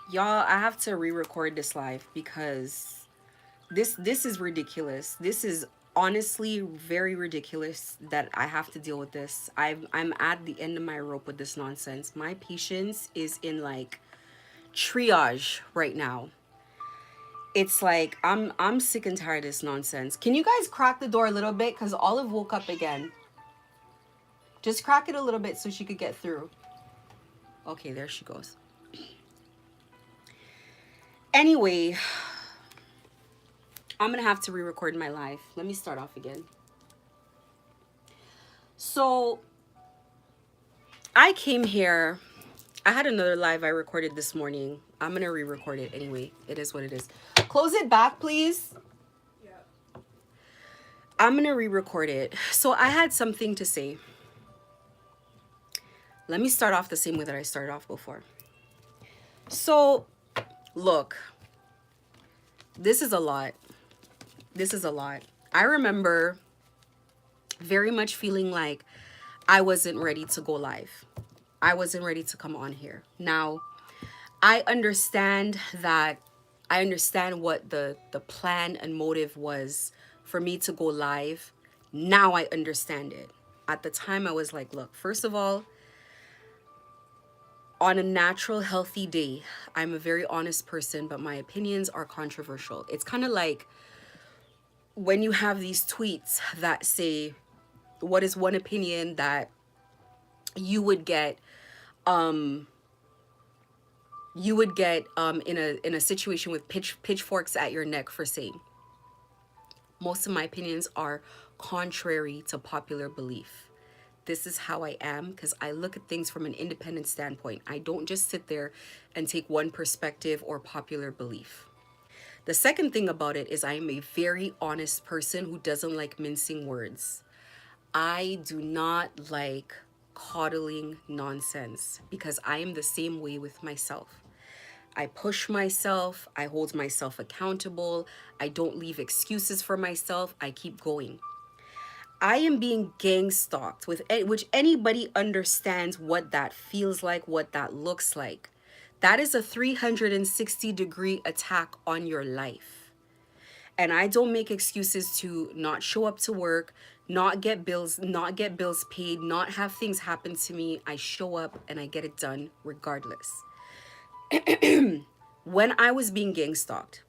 Y'all, I have to re-record this live because this is ridiculous. This is honestly very ridiculous that I have to deal with this. I'm at the end of my rope with this nonsense. My patience is in like triage right now. It's like I'm sick and tired of this nonsense. Can you guys crack the door a little bit? Because Olive woke up again. Just crack it a little bit so she could get through. Okay, there she goes. Anyway, I'm gonna have to re-record my live. Let me start off again. So I came here. I had another live I recorded this morning. I'm gonna re-record it anyway. It is what it is. Close it back, please. I'm gonna re-record it. So I had something to say. Let me start off the same way that I started off before. So, look, this is a lot. This is a lot. I remember very much feeling like I wasn't ready to go live. I wasn't ready to come on here. Now, I understand that I understand what the plan and motive was for me to go live. Now I understand it. At the time I was like, look, first of all, on a natural healthy day, I'm a very honest person, but my opinions are controversial. It's kind of like when you have these tweets that say what is one opinion that you would get in a situation with pitchforks at your neck for saying. Most of my opinions are contrary to popular belief. This is how I am because I look at things from an independent standpoint. I don't just sit there and take one perspective or popular belief. The second thing about it is I am a very honest person who doesn't like mincing words. I do not like coddling nonsense because I am the same way with myself. I push myself, I hold myself accountable, I don't leave excuses for myself, I keep going. I am being gang stalked, with which anybody understands what that feels like, what that looks like. That is a 360-degree attack on your life. And I don't make excuses to not show up to work, not get bills paid, not have things happen to me. I show up and I get it done regardless. When I was being gang stalked,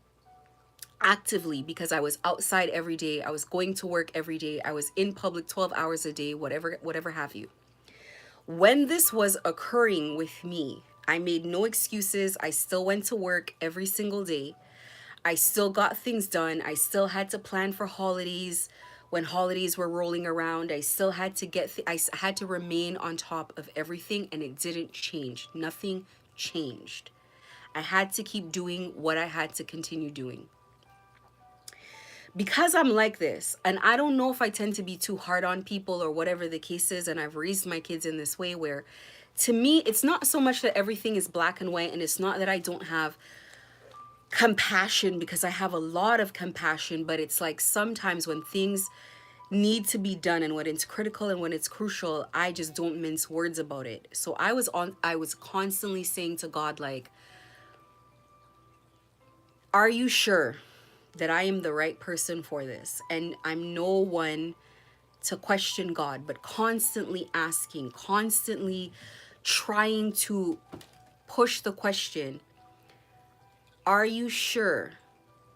actively, because I was outside every day, I was going to work every day, I was in public 12 hours a day, whatever have you. When this was occurring with me, I made no excuses. I still went to work every single day. I still got things done. I still had to plan for holidays. When holidays were rolling around, I still had to I had to remain on top of everything, and it didn't change. Nothing changed. I had to keep doing what I had to continue doing. Because I'm like this, and I don't know if I tend to be too hard on people or whatever the case is, and I've raised my kids in this way where, to me, it's not so much that everything is black and white, and it's not that I don't have compassion, because I have a lot of compassion, but it's like sometimes when things need to be done and when it's critical and when it's crucial, I just don't mince words about it. So I was constantly saying to God, like, are you sure that I am the right person for this? And I'm no one to question God, but constantly asking, constantly trying to push the question, are you sure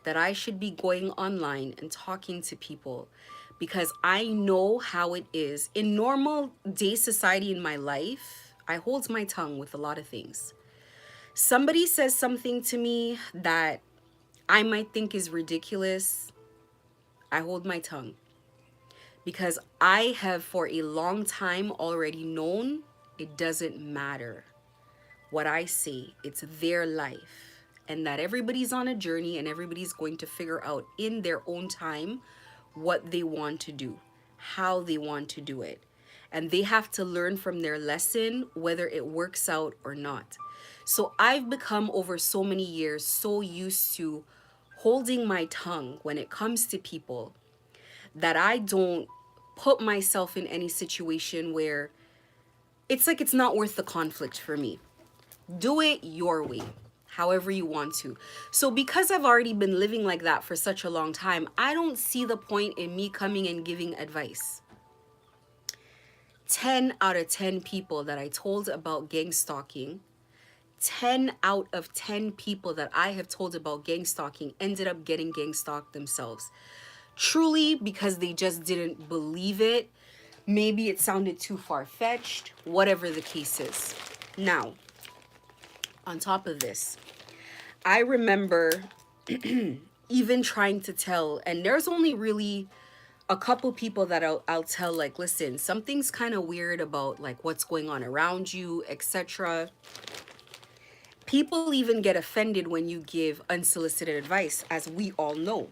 that I should be going online and talking to people? Because I know how it is. In normal day society in my life, I hold my tongue with a lot of things. Somebody says something to me that I might think is ridiculous, I hold my tongue. Because I have for a long time already known it doesn't matter what I say, it's their life. And that everybody's on a journey and everybody's going to figure out in their own time what they want to do, how they want to do it. And they have to learn from their lesson whether it works out or not. So I've become, over so many years, so used to holding my tongue when it comes to people that I don't put myself in any situation where it's like it's not worth the conflict for me. Do it your way. however you want to. So because I've already been living like that for such a long time, I don't see the point in me coming and giving advice. 10 out of 10 people that I told about gang stalking, 10 out of 10 people that I have told about gang stalking ended up getting gang stalked themselves. Truly because they just didn't believe it. Maybe it sounded too far-fetched, whatever the case is. Now, on top of this, I remember even trying to tell, and there's only really a couple people that I'll tell, like, listen, something's kind of weird about like what's going on around you, etc. People even get offended when you give unsolicited advice, as we all know.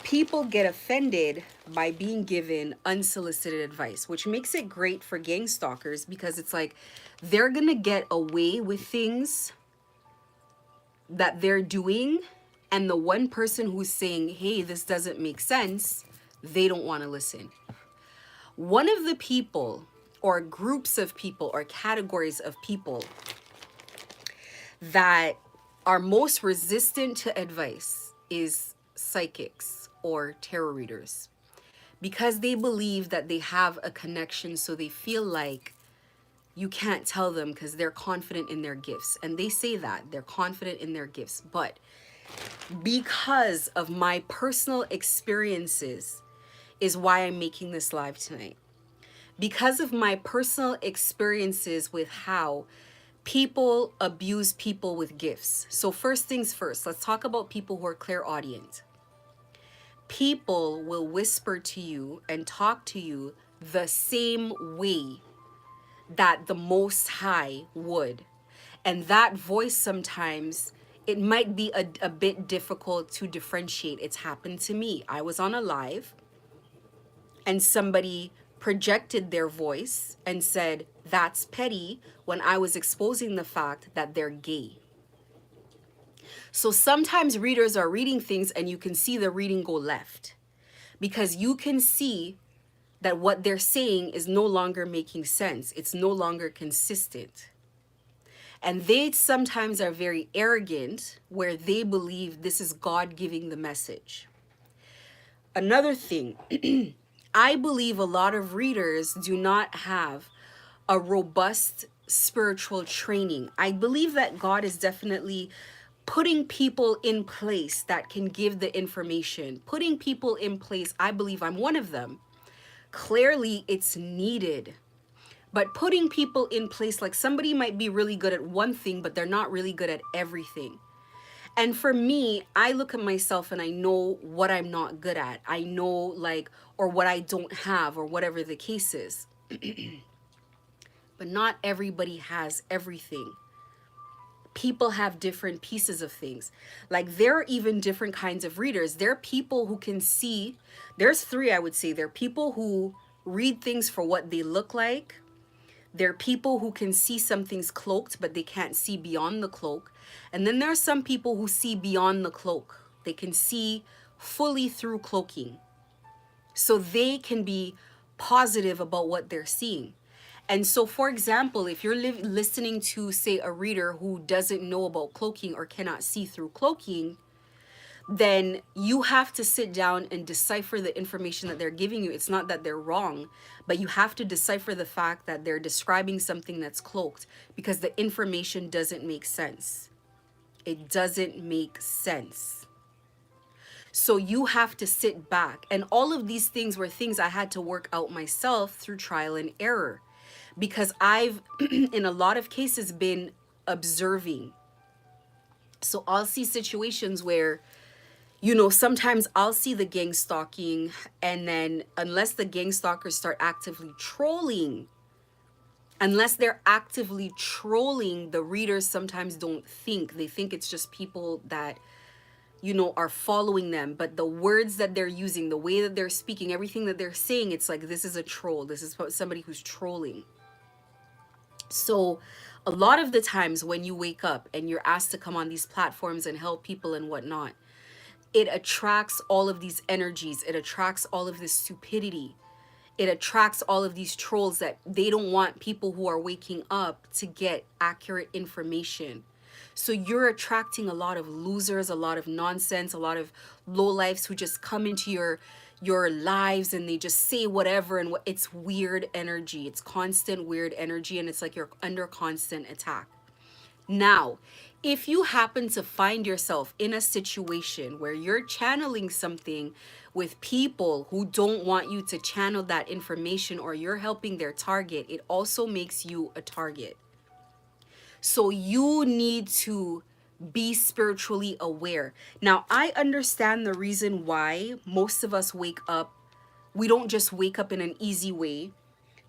People get offended by being given unsolicited advice, which makes it great for gang stalkers because it's like they're gonna get away with things that they're doing, and the one person who's saying, hey, this doesn't make sense, they don't want to listen. One of the people or groups of people or categories of people that are most resistant to advice is psychics or tarot readers, because they believe that they have a connection, so they feel like you can't tell them because they're confident in their gifts. And they say that they're confident in their gifts. But because of my personal experiences is why I'm making this live tonight. Because of my personal experiences with how people abuse people with gifts. So first things first, let's talk about people who are clairaudient. People will whisper to you and talk to you the same way that the Most High would. And that voice sometimes, it might be a bit difficult to differentiate. It's happened to me. I was on a live and somebody projected their voice and said, that's petty, when I was exposing the fact that they're gay. So sometimes readers are reading things and you can see the reading go left because you can see that what they're saying is no longer making sense. It's no longer consistent. And they sometimes are very arrogant where they believe this is God giving the message. Another thing, I believe a lot of readers do not have a robust spiritual training. I believe that God is definitely putting people in place that can give the information. Putting people in place, I believe I'm one of them. Clearly, it's needed. But putting people in place, like somebody might be really good at one thing, but they're not really good at everything. And for me, I look at myself and I know what I'm not good at. I know, like, or what I don't have, or whatever the case is. But not everybody has everything. People have different pieces of things. Like, there are even different kinds of readers. There are people who can see, there's three, I would say. There are people who read things for what they look like. There are people who can see something's cloaked, but they can't see beyond the cloak. And then there are some people who see beyond the cloak. They can see fully through cloaking. So they can be positive about what they're seeing. And so, for example, if you're listening to, say, a reader who doesn't know about cloaking or cannot see through cloaking, then you have to sit down and decipher the information that they're giving you. It's not that they're wrong, but you have to decipher the fact that they're describing something that's cloaked because the information doesn't make sense. It doesn't make sense. So you have to sit back. And all of these things were things I had to work out myself through trial and error, because I've, in a lot of cases, been observing. So I'll see situations where, you know, sometimes I'll see the gang stalking, and then unless the gang stalkers start actively trolling, the readers sometimes don't think. They think it's just people that, you know, are following them. But the words that they're using, the way that they're speaking, everything that they're saying, it's like, this is a troll. This is somebody who's trolling. So a lot of the times when you wake up and you're asked to come on these platforms and help people and whatnot, it attracts all of these energies. It attracts all of this stupidity. It attracts all of these trolls that they don't want people who are waking up to get accurate information. So you're attracting a lot of losers, a lot of nonsense, a lot of lowlifes who just come into your lives and they just say whatever, and it's weird energy. It's constant weird energy, and it's like you're under constant attack. Now, if you happen to find yourself in a situation where you're channeling something with people who don't want you to channel that information, or you're helping their target, it also makes you a target. So you need to be spiritually aware. Now, I understand the reason why most of us wake up. We don't just wake up in an easy way.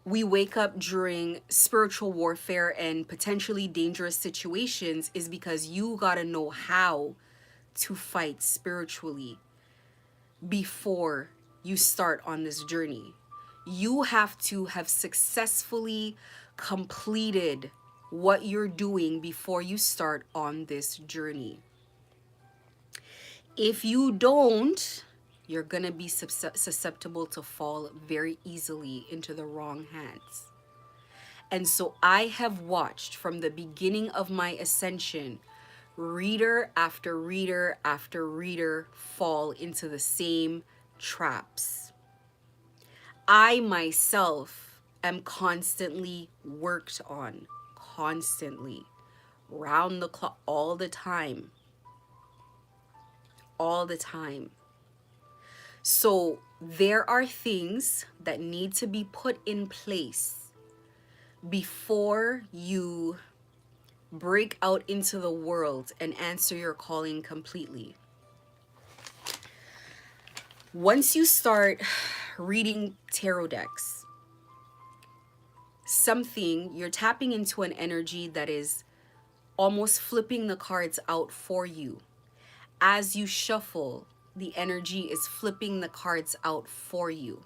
We wake up during spiritual warfare and potentially dangerous situations, is because you got to know how to fight spiritually before you start on this journey. You have to have successfully completed what you're doing before you start on this journey. If you don't, you're going to be susceptible to fall very easily into the wrong hands. And so I have watched from the beginning of my ascension, reader after reader after reader fall into the same traps. I myself am constantly worked on, constantly, round the clock, all the time. All the time. So there are things that need to be put in place before you break out into the world and answer your calling completely. Once you start reading tarot decks, you're tapping into an energy that is almost flipping the cards out for you. As you shuffle, the energy is flipping the cards out for you.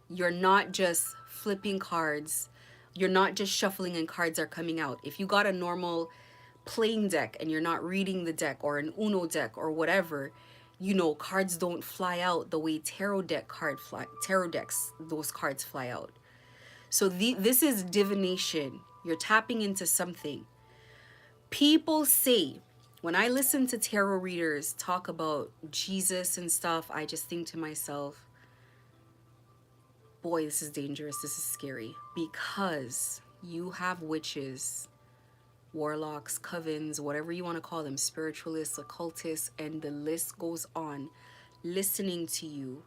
You're not just flipping cards. You're not just shuffling and cards are coming out. If you got a normal plain deck and you're not reading the deck, or an Uno deck or whatever, cards don't fly out the way tarot decks, those cards fly out. So this is divination. You're tapping into something. People say, when I listen to tarot readers talk about Jesus and stuff, I just think to myself, boy, this is dangerous. This is scary, because you have witches, warlocks, covens, whatever you want to call them, spiritualists, occultists, and the list goes on, listening to you,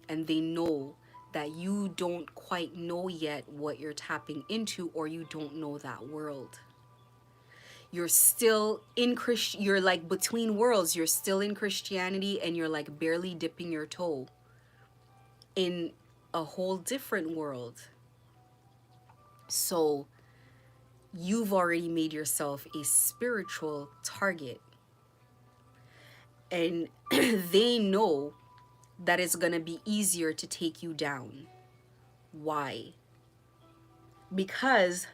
and they know that you don't quite know yet what you're tapping into, or you don't know that world. You're still in you're like between worlds. You're still in Christianity, and you're like barely dipping your toe in a whole different world. So you've already made yourself a spiritual target, and they know that it's going to be easier to take you down. Why? Because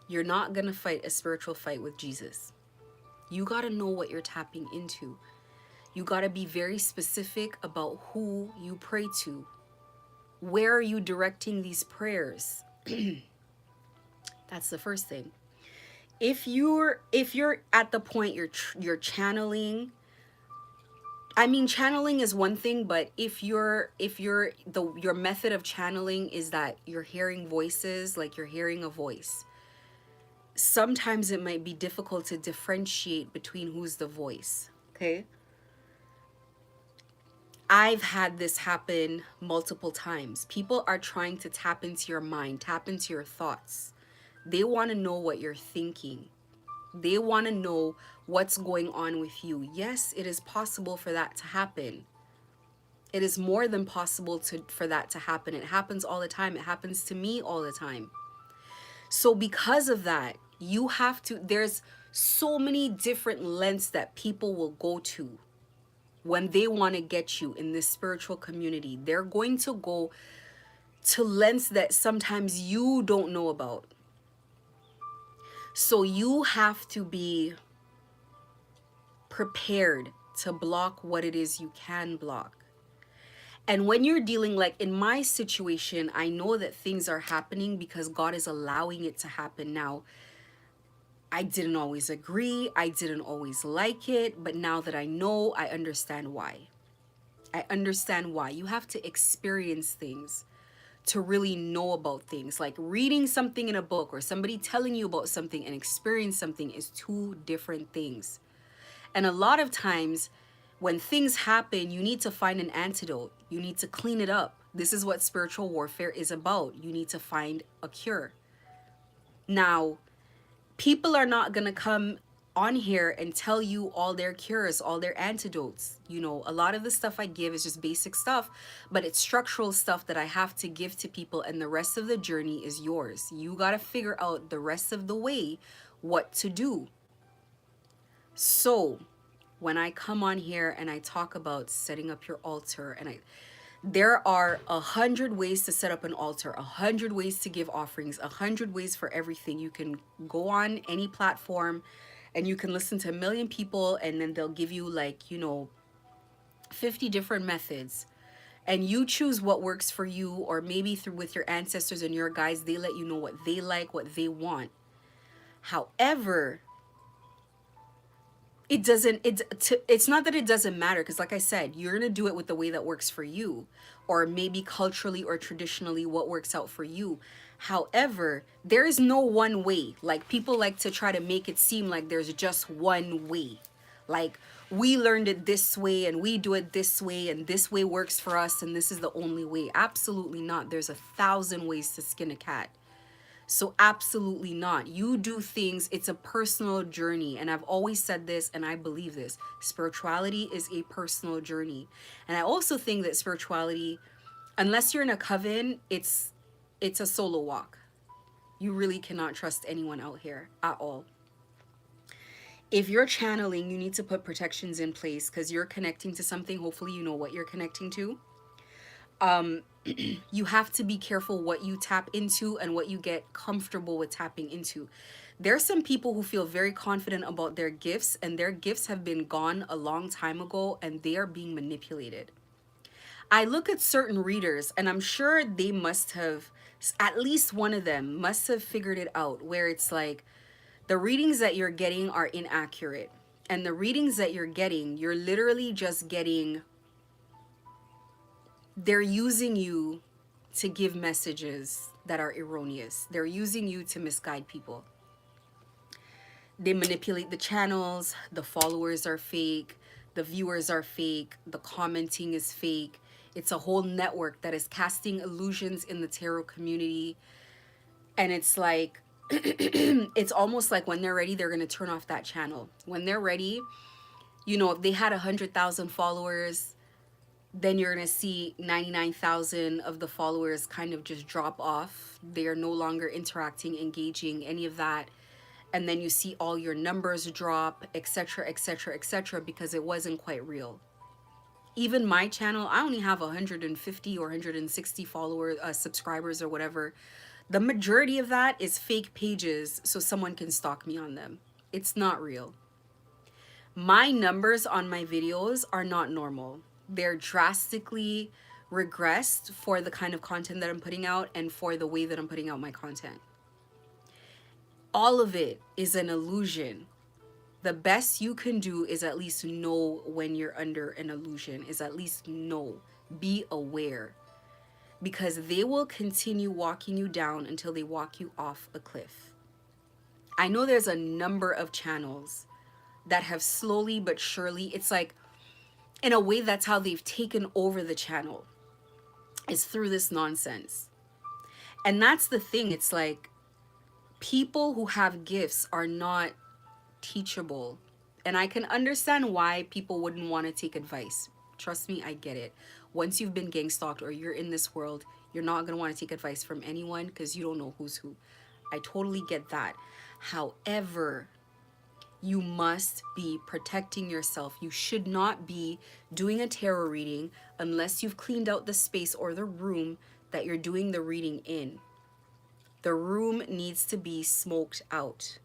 you're not going to fight a spiritual fight with Jesus. You got to know what you're tapping into. You got to be very specific about who you pray to. Where are you directing these prayers? That's the first thing. If you're at the point you're channeling, channeling is one thing, but if your method of channeling is that you're hearing voices, like you're hearing a voice, sometimes it might be difficult to differentiate between who's the voice. Okay? I've had this happen multiple times. People are trying to tap into your mind, tap into your thoughts. They want to know what you're thinking. They want to know what's going on with you. Yes, it is possible for that to happen. It is more than possible for that to happen. It happens all the time. It happens to me all the time. So because of that, there's so many different lengths that people will go to when they want to get you in this spiritual community. They're going to go to lengths that sometimes you don't know about. So you have to be prepared to block what it is you can block. And when you're dealing, like in my situation, I know that things are happening because God is allowing it to happen now. I didn't always agree. I didn't always like it. But now that I know, I understand why. I understand why. You have to experience things to really know about things. Like reading something in a book or somebody telling you about something and experience something is two different things. And a lot of times when things happen, you need to find an antidote. You need to clean it up. This is what spiritual warfare is about. You need to find a cure. Now, people are not going to come on here and tell you all their cures, all their antidotes. You know, a lot of the stuff I give is just basic stuff, but it's structural stuff that I have to give to people, and the rest of the journey is yours. You got to figure out the rest of the way what to do. So, when I come on here and I talk about setting up your altar, there are 100 ways to set up an altar, 100 ways to give offerings, 100 ways for everything. You can go on any platform and you can listen to a million people, and then they'll give you, like, you know, 50 different methods. And you choose what works for you, or maybe through with your ancestors and your guides, they let you know what they like, what they want. However, it's not that it doesn't matter, because like I said, you're gonna do it with the way that works for you, or maybe culturally or traditionally what works out for you. However, there is no one way. Like, people like to try to make it seem like there's just one way. Like, we learned it this way and we do it this way and this way works for us and this is the only way. Absolutely not. There's 1,000 ways to skin a cat. So absolutely not. You do things, it's a personal journey. And I've always said this, and I believe this. Spirituality is a personal journey. And I also think that spirituality, unless you're in a coven, it's a solo walk. You really cannot trust anyone out here at all. If you're channeling, you need to put protections in place, because you're connecting to something. Hopefully you know what you're connecting to. You have to be careful what you tap into and what you get comfortable with tapping into. There's some people who feel very confident about their gifts, and their gifts have been gone a long time ago and they are being manipulated. I look at certain readers and I'm sure they must have, at least one of them must have figured it out, where it's like the readings that you're getting are inaccurate. And the readings that you're getting, you're literally just getting, they're using you to give messages that are erroneous. They're using you to misguide people. They manipulate the channels, the followers are fake, the viewers are fake, the commenting is fake. It's a whole network that is casting illusions in the tarot community. And it's like, it's almost like when they're ready, they're going to turn off that channel. When they're ready, you know, if they had 100,000 followers, then you're going to see 99,000 of the followers kind of just drop off. They are no longer interacting, engaging, any of that. And then you see all your numbers drop, etc., etc., etc., because it wasn't quite real. Even my channel, I only have 150 or 160 followers, subscribers or whatever. The majority of that is fake pages so someone can stalk me on them. It's not real. My numbers on my videos are not normal. They're drastically regressed for the kind of content that I'm putting out and for the way that I'm putting out my content. All of it is an illusion. The best you can do is at least know when you're under an illusion, is at least know, be aware, because they will continue walking you down until they walk you off a cliff. I know there's a number of channels that have slowly but surely, it's like, in a way, that's how they've taken over the channel, is through this nonsense. And that's the thing. It's like, people who have gifts are not teachable. And I can understand why people wouldn't want to take advice. Trust me, I get it. Once you've been gang stalked or you're in this world, you're not going to want to take advice from anyone because you don't know who's who. I totally get that. However, you must be protecting yourself. You should not be doing a tarot reading unless you've cleaned out the space or the room that you're doing the reading in. The room needs to be smoked out.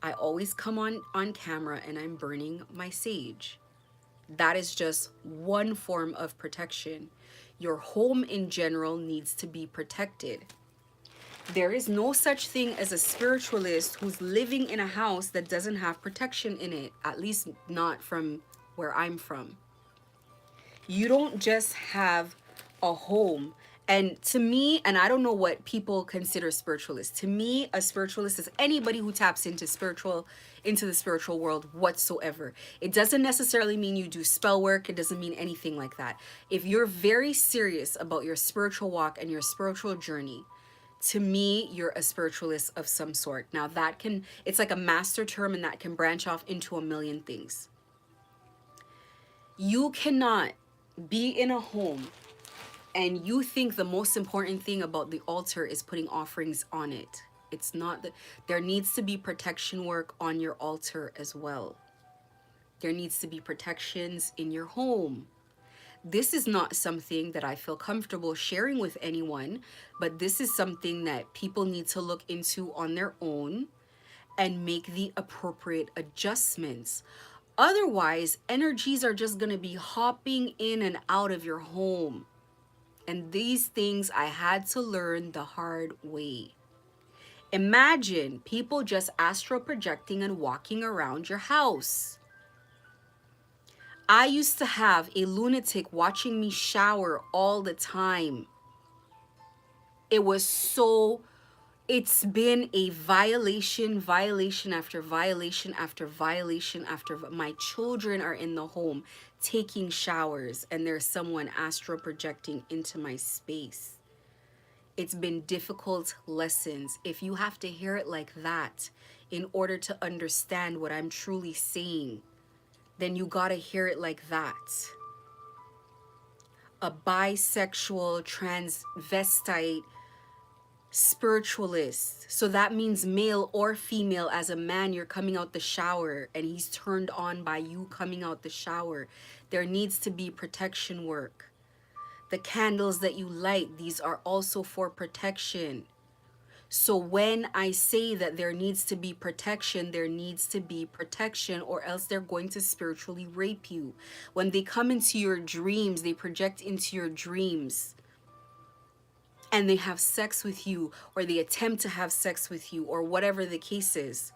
I always come on camera and I'm burning my sage. That is just one form of protection. Your home in general needs to be protected. There is no such thing as a spiritualist who's living in a house that doesn't have protection in it, at least not from where I'm from. You don't just have a home. And to me, and I don't know what people consider spiritualists. To me, a spiritualist is anybody who taps into the spiritual world whatsoever. It doesn't necessarily mean you do spell work. It doesn't mean anything like that. If you're very serious about your spiritual walk and your spiritual journey, to me, you're a spiritualist of some sort. Now it's like a master term, and that can branch off into a million things. You cannot be in a home and you think the most important thing about the altar is putting offerings on it. It's not that. There needs to be protection work on your altar as well. There needs to be protections in your home. This is not something that I feel comfortable sharing with anyone, but this is something that people need to look into on their own and make the appropriate adjustments. Otherwise, energies are just going to be hopping in and out of your home. And these things I had to learn the hard way. Imagine people just astral projecting and walking around your house. I used to have a lunatic watching me shower all the time. It's been a violation after violation after violation after. My children are in the home taking showers and there's someone astral projecting into my space. It's been difficult lessons. If you have to hear it like that in order to understand what I'm truly saying, then you gotta hear it like that. A bisexual, transvestite, spiritualist. So that means male or female. As a man, you're coming out the shower and he's turned on by you coming out the shower. There needs to be protection work. The candles that you light, these are also for protection. So when I say that there needs to be protection, there needs to be protection, or else they're going to spiritually rape you. When they come into your dreams, they project into your dreams and they have sex with you, or they attempt to have sex with you, or whatever the case is.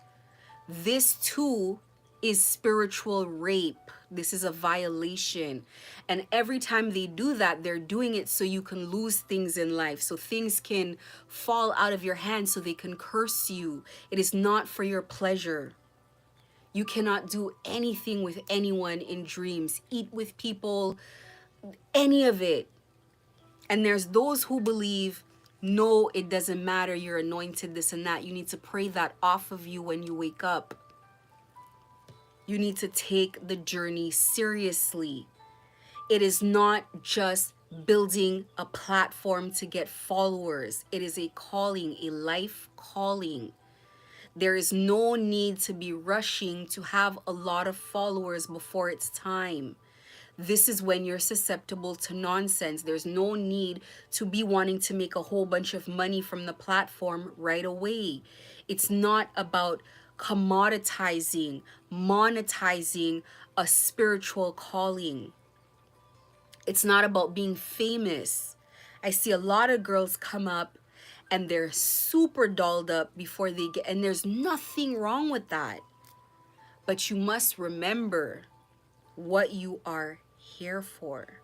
This too is spiritual rape. This is a violation. And every time they do that, they're doing it so you can lose things in life. So things can fall out of your hands so they can curse you. It is not for your pleasure. You cannot do anything with anyone in dreams, eat with people, any of it. And there's those who believe, no, it doesn't matter, you're anointed, this and that. You need to pray that off of you when you wake up. You need to take the journey seriously. It is not just building a platform to get followers. It is a calling, a life calling. There is no need to be rushing to have a lot of followers before it's time. This is when you're susceptible to nonsense. There's no need to be wanting to make a whole bunch of money from the platform right away. It's not about commoditizing, monetizing a spiritual calling. It's not about being famous. I see a lot of girls come up and they're super dolled up before they get, and there's nothing wrong with that. But you must remember what you are here for.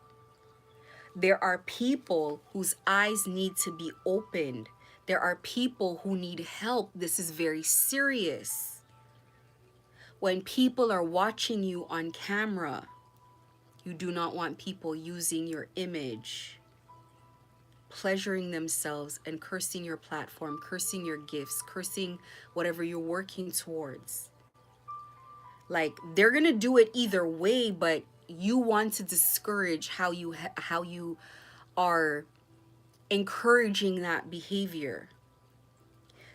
There are people whose eyes need to be opened. There are people who need help. This is very serious. When people are watching you on camera, you do not want people using your image, pleasuring themselves and cursing your platform, cursing your gifts, cursing whatever you're working towards. Like, they're gonna do it either way, but you want to discourage how you are encouraging that behavior.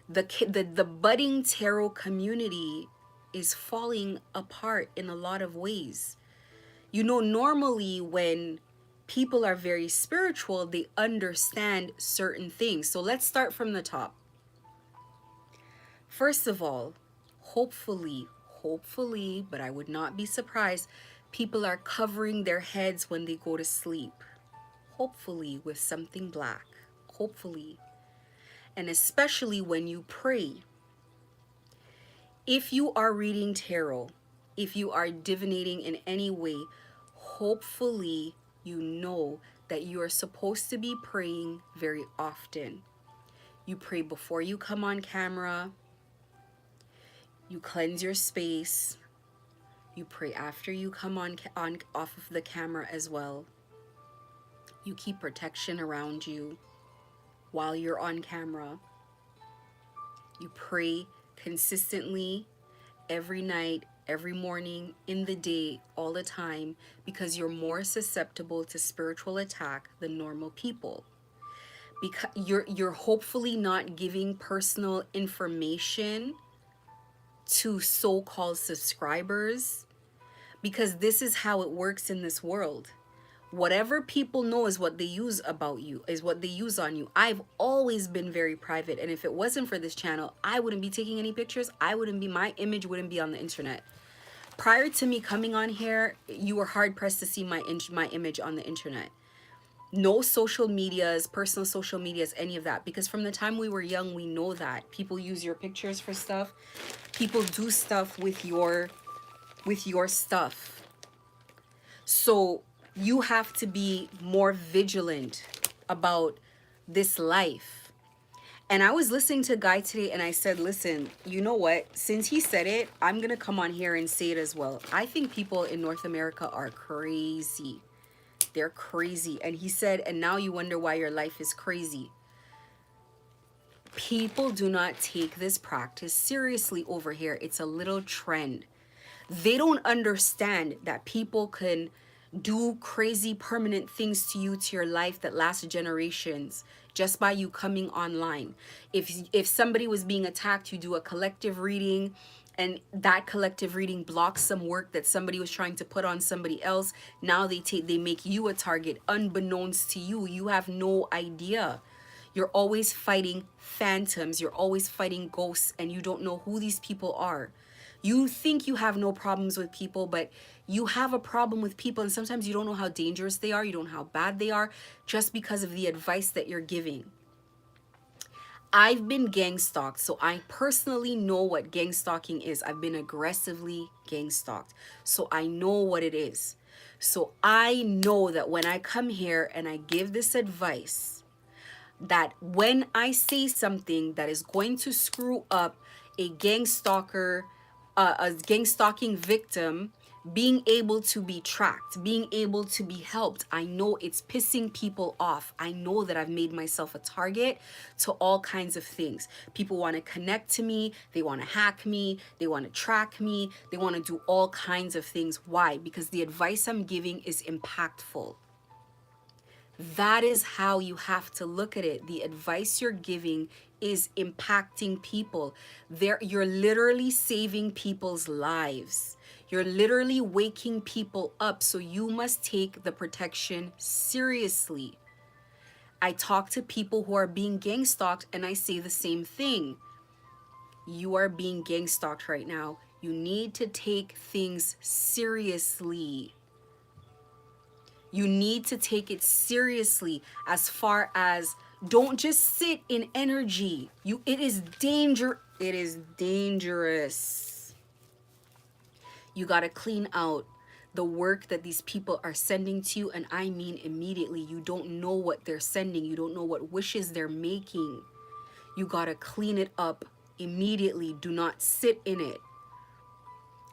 The budding tarot community is falling apart in a lot of ways. You know, normally when people are very spiritual, they understand certain things. So let's start from the top. First of all, hopefully, but I would not be surprised, people are covering their heads when they go to sleep. Hopefully with something black. Hopefully. and especially when you pray. If you are reading tarot, if you are divinating in any way, hopefully you know that you are supposed to be praying very often. You pray before you come on camera. You cleanse your space. You pray after you come on off of the camera as well. You keep protection around you while you're on camera. You pray consistently every night, every morning, in the day, all the time, because you're more susceptible to spiritual attack than normal people. Because you're hopefully not giving personal information to so-called subscribers, because this is how it works in this world. Whatever people know is what they use about you, is what they use on you. I've always been very private, and if it wasn't for this channel, I wouldn't be taking any pictures. My image wouldn't be on the internet. Prior to me coming on here, you were hard pressed to see my image on the internet. No social medias, personal social medias, any of that, because from the time we were young, we know that people use your pictures for stuff. People do stuff with your stuff. So you have to be more vigilant about this life. And I was listening to a guy today and I said, listen, you know what? Since he said it, I'm going to come on here and say it as well. I think people in North America are crazy. They're crazy. And he said, and now you wonder why your life is crazy. People do not take this practice seriously over here. It's a little trend. They don't understand that people can do crazy permanent things to you, to your life, that last generations just by you coming online. If somebody was being attacked, you do a collective reading, and that collective reading blocks some work that somebody was trying to put on somebody else. Now they make you a target unbeknownst to you. You have no idea. You're always fighting phantoms. You're always fighting ghosts, and you don't know who these people are. You think you have no problems with people, but you have a problem with people, and sometimes you don't know how dangerous they are. You don't know how bad they are just because of the advice that you're giving. I've been gang stalked, so I personally know what gang stalking is. I've been aggressively gang stalked, so I know what it is. So I know that when I come here and I give this advice, that when I say something that is going to screw up a gang stalker, a gang stalking victim being able to be tracked, being able to be helped, I know it's pissing people off. I know that I've made myself a target to all kinds of things. People want to connect to me, they want to hack me, they want to track me, they want to do all kinds of things. Why? Because the advice I'm giving is impactful. That is how you have to look at it. The advice you're giving is impacting people. You're literally saving people's lives. You're literally waking people up. So you must take the protection seriously. I talk to people who are being gang stalked and I say the same thing. You are being gang stalked right now. You need to take things seriously. You need to take it seriously, as far as don't just sit in energy. It is dangerous. You got to clean out the work that these people are sending to you, and I mean immediately. You don't know what they're sending. You don't know what wishes they're making. You got to clean it up immediately. Do not sit in it.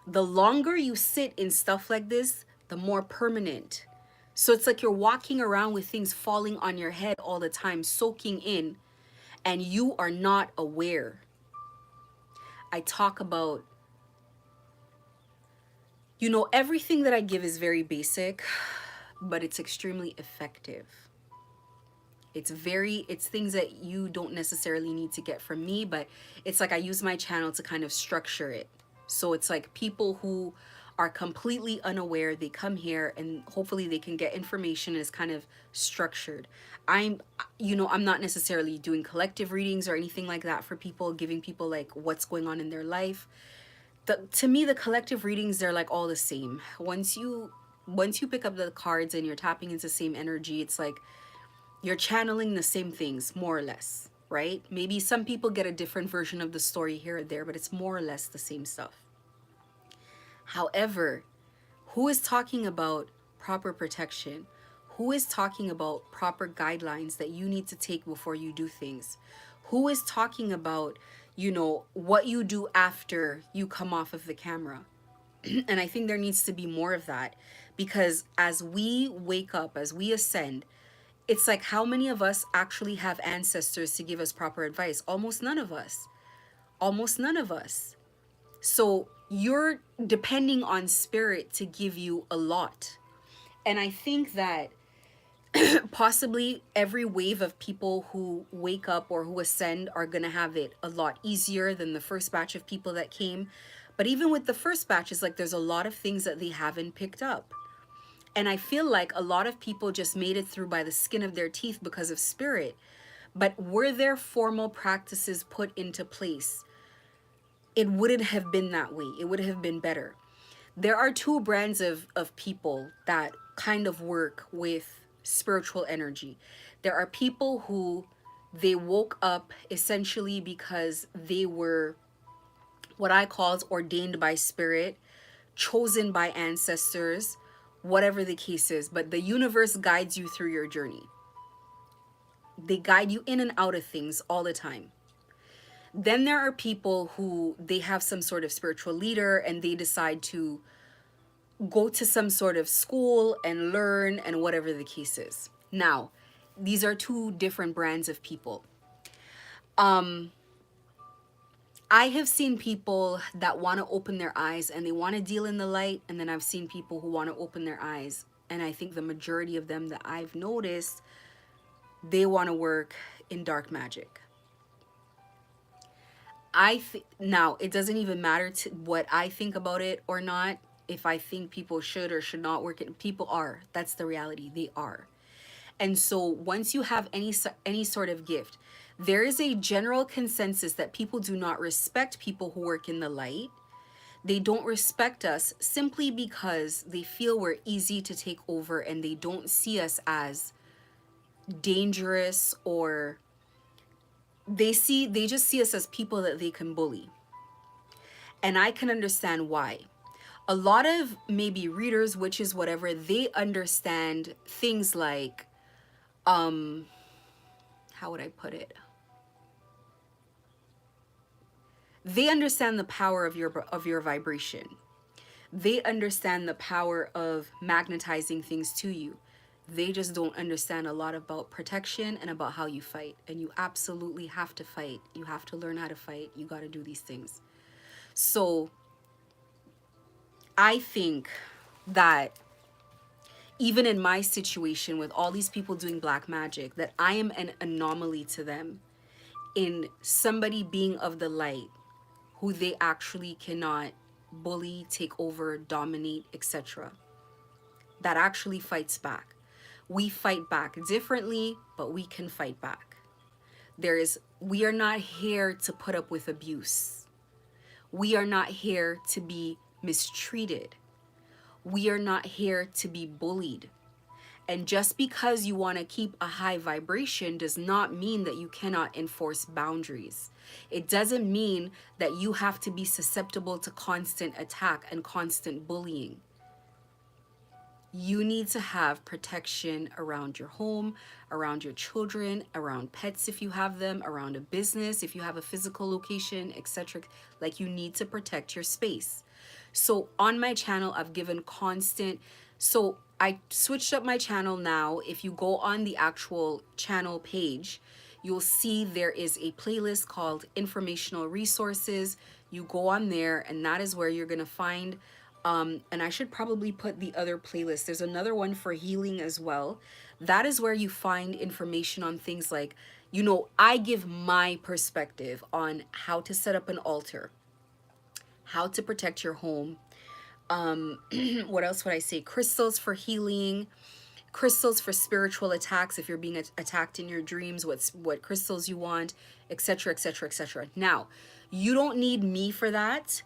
The longer you sit in stuff like this, the more permanent. So it's like you're walking around with things falling on your head all the time, soaking in, and you are not aware. I talk about, everything that I give is very basic, but it's extremely effective. It's things that you don't necessarily need to get from me, but it's like I use my channel to kind of structure it. So it's like people who are completely unaware, they come here and hopefully they can get information as kind of structured. I'm not necessarily doing collective readings or anything like that for people, giving people like what's going on in their life. To me, the collective readings, they're like all the same. Once you pick up the cards and you're tapping into the same energy, it's like you're channeling the same things, more or less. right? Maybe some people get a different version of the story here or there, but it's more or less the same stuff. However, who is talking about proper protection? Who is talking about proper guidelines that you need to take before you do things? Who is talking about, what you do after you come off of the camera? And I think there needs to be more of that, because as we wake up, as we ascend, it's like, how many of us actually have ancestors to give us proper advice? Almost none of us. Almost none of us. So you're depending on spirit to give you a lot. And I think that possibly every wave of people who wake up or who ascend are going to have it a lot easier than the first batch of people that came. But even with the first batch, it's like there's a lot of things that they haven't picked up. And I feel like a lot of people just made it through by the skin of their teeth because of spirit. But were there formal practices put into place, it wouldn't have been that way. It would have been better. There are two brands of people that kind of work with spiritual energy. There are people who they woke up essentially because they were what I call ordained by spirit, chosen by ancestors, whatever the case is. But the universe guides you through your journey. They guide you in and out of things all the time. Then there are people who they have some sort of spiritual leader and they decide to go to some sort of school and learn and whatever the case is. Now, these are two different brands of people. I have seen people that want to open their eyes and they want to deal in the light, and then I've seen people who want to open their eyes, and I think the majority of them that I've noticed, they want to work in dark magic. Now, it doesn't even matter to what I think about it or not. If I think people should or should not work it, people are. That's the reality. They are. And so once you have any sort of gift, there is a general consensus that people do not respect people who work in the light. They don't respect us simply because they feel we're easy to take over, and they don't see us as dangerous, or they just see us as people that they can bully. And I can understand why. A lot of maybe readers, witches, whatever, they understand things like, how would I put it? They understand the power of your vibration. They understand the power of magnetizing things to you. They just don't understand a lot about protection and about how you fight. And you absolutely have to fight. You have to learn how to fight. You got to do these things. So I think that even in my situation with all these people doing black magic, that I am an anomaly to them in somebody being of the light, who they actually cannot bully, take over, dominate, etc. That actually fights back. We fight back differently, but we can fight back. We are not here to put up with abuse. We are not here to be mistreated. We are not here to be bullied. And just because you want to keep a high vibration does not mean that you cannot enforce boundaries. It doesn't mean that you have to be susceptible to constant attack and constant bullying. You need to have protection around your home, around your children, around pets if you have them, around a business if you have a physical location, etc. Like, you need to protect your space. So on my channel, I've given constant... So I switched up my channel now. If you go on the actual channel page, you'll see there is a playlist called Informational Resources. You go on there, and that is where you're going to find... and I should probably put the other playlist. There's another one for healing as well. That is where you find information on things like, I give my perspective on how to set up an altar, how to protect your home. What else would I say? Crystals for healing, crystals for spiritual attacks. If you're being attacked in your dreams, what crystals you want, etc., etc., etc. Now, you don't need me for that.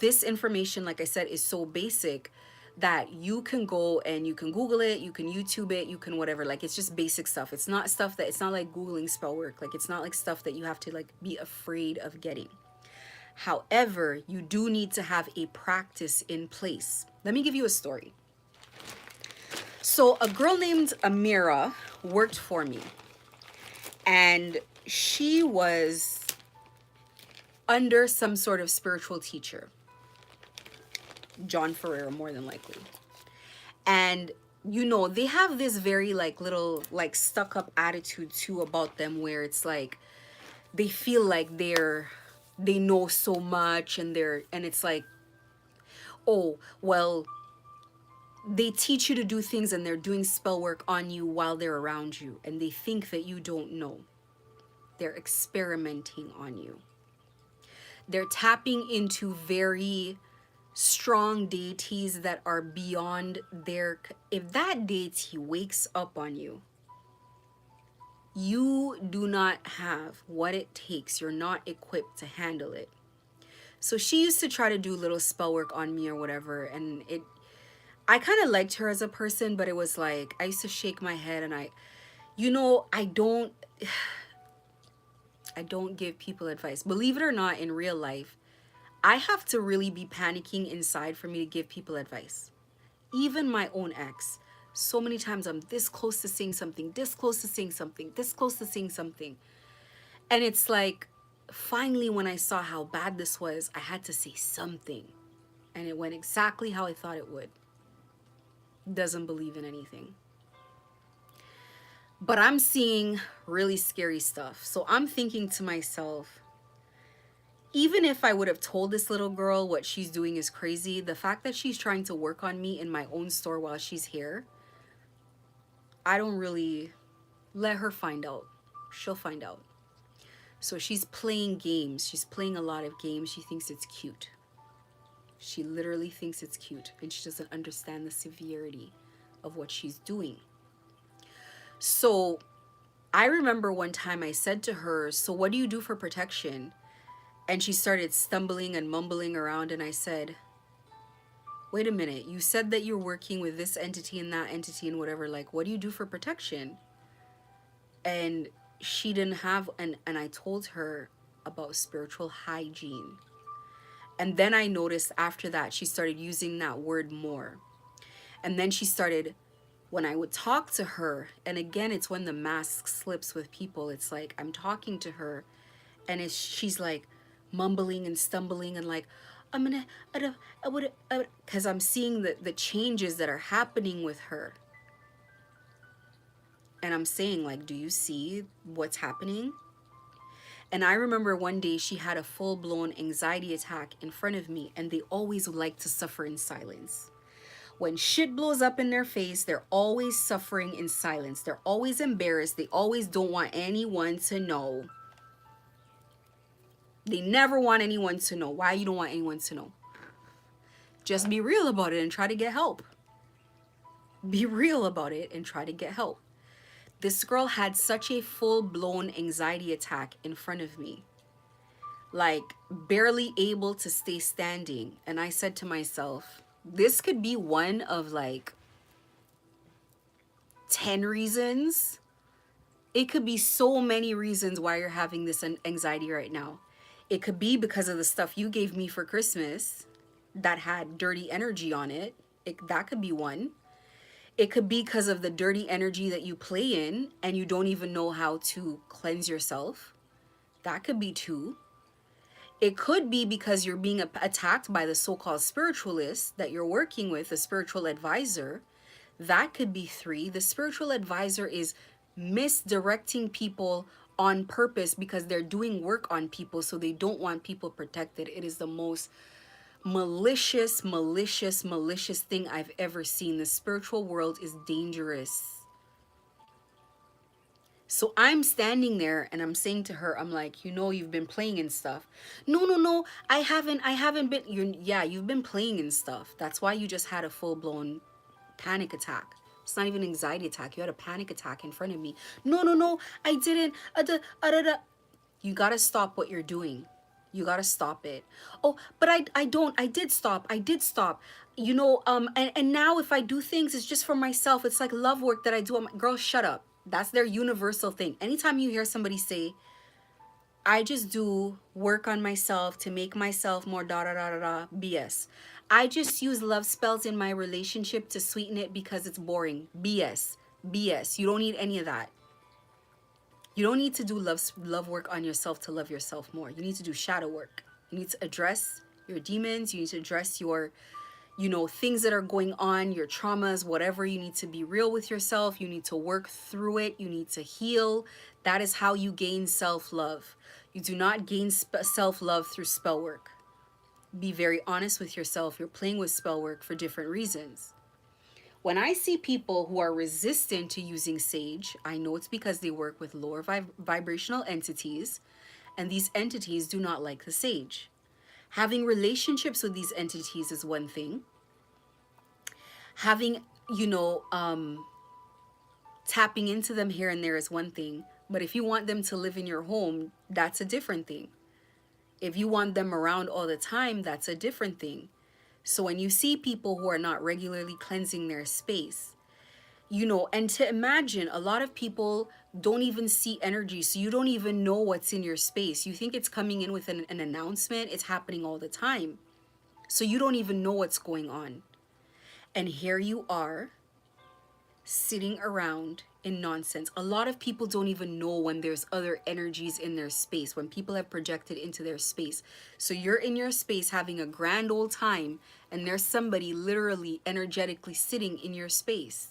This information, like I said, is so basic that you can go and you can Google it, you can YouTube it, you can whatever. Like, it's just basic stuff. It's not stuff that, it's not like Googling spell work. Like, it's not like stuff that you have to like be afraid of getting. However, you do need to have a practice in place. Let me give you a story. So a girl named Amira worked for me, and she was under some sort of spiritual teacher, John Ferrer, more than likely. And you know, they have this very like little like stuck up attitude too about them, where it's like they feel like they know so much, and it's like, oh well, they teach you to do things and they're doing spell work on you while they're around you, and they think that you don't know. They're experimenting on you. They're tapping into very strong deities that are beyond their, if that deity wakes up on you, you do not have what it takes. You're not equipped to handle it. So she used to try to do little spell work on me or whatever, and I kind of liked her as a person, but it was like I used to shake my head, and I don't give people advice. Believe it or not, in real life, I have to really be panicking inside for me to give people advice. Even my own ex, so many times I'm this close to saying something, this close to saying something, this close to saying something. And it's like, finally, when I saw how bad this was, I had to say something. And it went exactly how I thought it would. Doesn't believe in anything. But I'm seeing really scary stuff. So I'm thinking to myself, even if I would have told this little girl what she's doing is crazy, the fact that she's trying to work on me in my own store while she's here, I don't really let her find out. She'll find out. So she's playing games. She's playing a lot of games. She thinks it's cute. She literally thinks it's cute, and she doesn't understand the severity of what she's doing. So I remember one time I said to her, so what do you do for protection? And she started stumbling and mumbling around, and I said, wait a minute, you said that you're working with this entity and that entity and whatever, like, what do you do for protection? And she didn't have, and I told her about spiritual hygiene. And then I noticed after that, she started using that word more. And then she started, when I would talk to her, and again, it's when the mask slips with people, it's like I'm talking to her, and she's like mumbling and stumbling and like, I'm gonna, I would, because I'm seeing the changes that are happening with her. And I'm saying, like, do you see what's happening? And I remember one day she had a full-blown anxiety attack in front of me, and they always like to suffer in silence. When shit blows up in their face, they're always suffering in silence. They're always embarrassed. They always don't want anyone to know. They never want anyone to know. Why you don't want anyone to know? Just be real about it and try to get help. Be real about it and try to get help. This girl had such a full-blown anxiety attack in front of me. Like, barely able to stay standing. And I said to myself, this could be one of like 10 reasons. It could be so many reasons why you're having this anxiety right now. It could be because of the stuff you gave me for Christmas that had dirty energy on it. That could be one. It could be because of the dirty energy that you play in and you don't even know how to cleanse yourself. That could be two. It could be because you're being attacked by the so-called spiritualist that you're working with, a spiritual advisor. That could be three. The spiritual advisor is misdirecting people on purpose because they're doing work on people, so they don't want people protected. It is the most malicious thing I've ever seen. The spiritual world is dangerous. So I'm standing there and I'm saying to her, I'm like, you've been playing and stuff. No, I haven't been. You've been playing and stuff. That's why you just had a full-blown panic attack. It's not even anxiety attack. You had a panic attack in front of me. No, I didn't. You gotta stop what you're doing. You gotta stop it. Oh, but I don't. I did stop. I did stop. You know, and now if I do things, it's just for myself. It's like love work that I do. I'm like, girl, shut up. That's their universal thing. Anytime you hear somebody say, I just do work on myself to make myself more da da da da da, BS. I just use love spells in my relationship to sweeten it because it's boring. BS. BS. You don't need any of that. You don't need to do love work on yourself to love yourself more. You need to do shadow work. You need to address your demons. You need to address your, you know, things that are going on, your traumas, whatever. You need to be real with yourself. You need to work through it. You need to heal. That is how you gain self-love. You do not gain self-love through spell work. Be very honest with yourself. You're playing with spell work for different reasons. When I see people who are resistant to using sage, I know it's because they work with lower vibrational entities, and these entities do not like the sage. Having relationships with these entities is one thing. Having, you know, tapping into them here and there is one thing. But if you want them to live in your home, that's a different thing. If you want them around all the time, that's a different thing. So when you see people who are not regularly cleansing their space, you know, and to imagine, a lot of people don't even see energy, so you don't even know what's in your space. You think it's coming in with an announcement. It's happening all the time, so you don't even know what's going on. And here you are sitting around in nonsense. A lot of people don't even know when there's other energies in their space, when people have projected into their space. So you're in your space having a grand old time, and there's somebody literally energetically sitting in your space.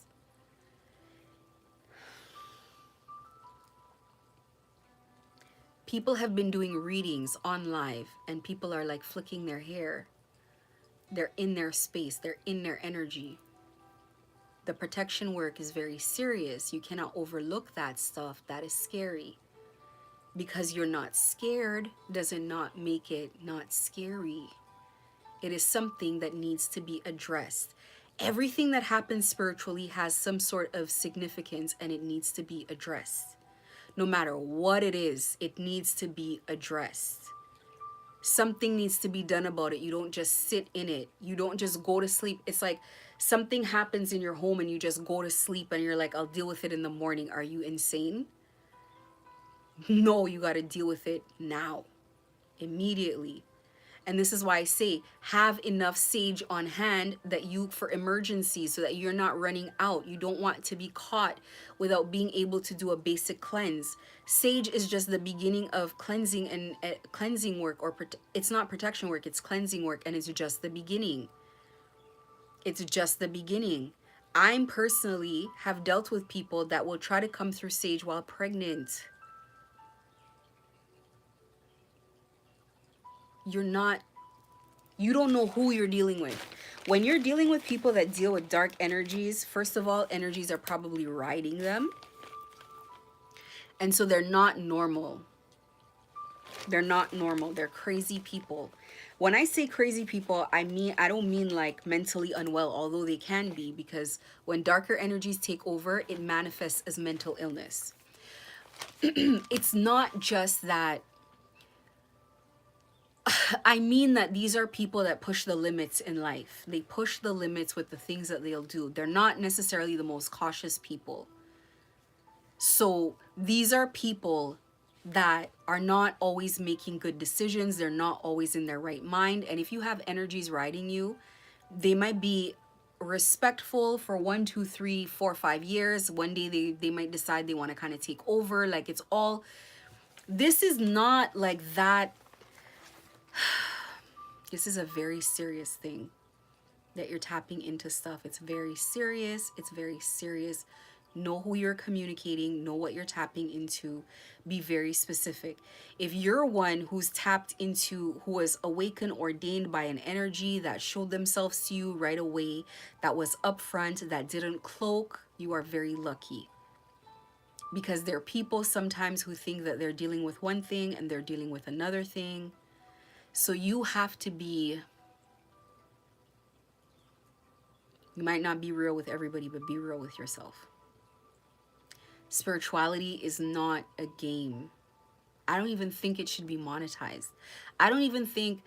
People have been doing readings on live, and people are like flicking their hair. They're in their space, they're in their energy. The protection work is very serious. You cannot overlook that stuff. That is scary. Because you're not scared doesn't not make it not scary. It is something that needs to be addressed. Everything that happens spiritually has some sort of significance, and it needs to be addressed. No matter what it is, it needs to be addressed. Something needs to be done about it. You don't just sit in it. You don't just go to sleep. It's like something happens in your home and you just go to sleep and you're like, I'll deal with it in the morning. Are you insane? No, you got to deal with it now, immediately. And this is why I say have enough sage on hand that you for emergencies, so that you're not running out. You don't want to be caught without being able to do a basic cleanse. Sage is just the beginning of cleansing and cleansing work, or it's not protection work, it's cleansing work, and it's just the beginning. It's just the beginning. I personally have dealt with people that will try to come through sage while pregnant. You don't know who you're dealing with. When you're dealing with people that deal with dark energies, first of all, energies are probably riding them. And so they're not normal. They're not normal. They're crazy people. When I say crazy people, I don't mean like mentally unwell, although they can be, because when darker energies take over, it manifests as mental illness. It's not just that. I mean that these are people that push the limits in life. They push the limits with the things that they'll do. They're not necessarily the most cautious people. So these are people that are not always making good decisions. They're not always in their right mind. And if you have energies riding you, they might be respectful for 1, 2, 3, 4, 5 years. One day they might decide they want to kind of take over. Like it's all, this is not like that. This is a very serious thing that you're tapping into stuff. It's very serious. It's very serious. Know who you're communicating, know what you're tapping into, be very specific. If you're one who's tapped into, who was awakened, ordained by an energy that showed themselves to you right away, that was upfront, that didn't cloak, you are very lucky. Because there are people sometimes who think that they're dealing with one thing and they're dealing with another thing. So you have to be, you might not be real with everybody, but be real with yourself. Spirituality is not a game. I don't even think it should be monetized. I don't even think,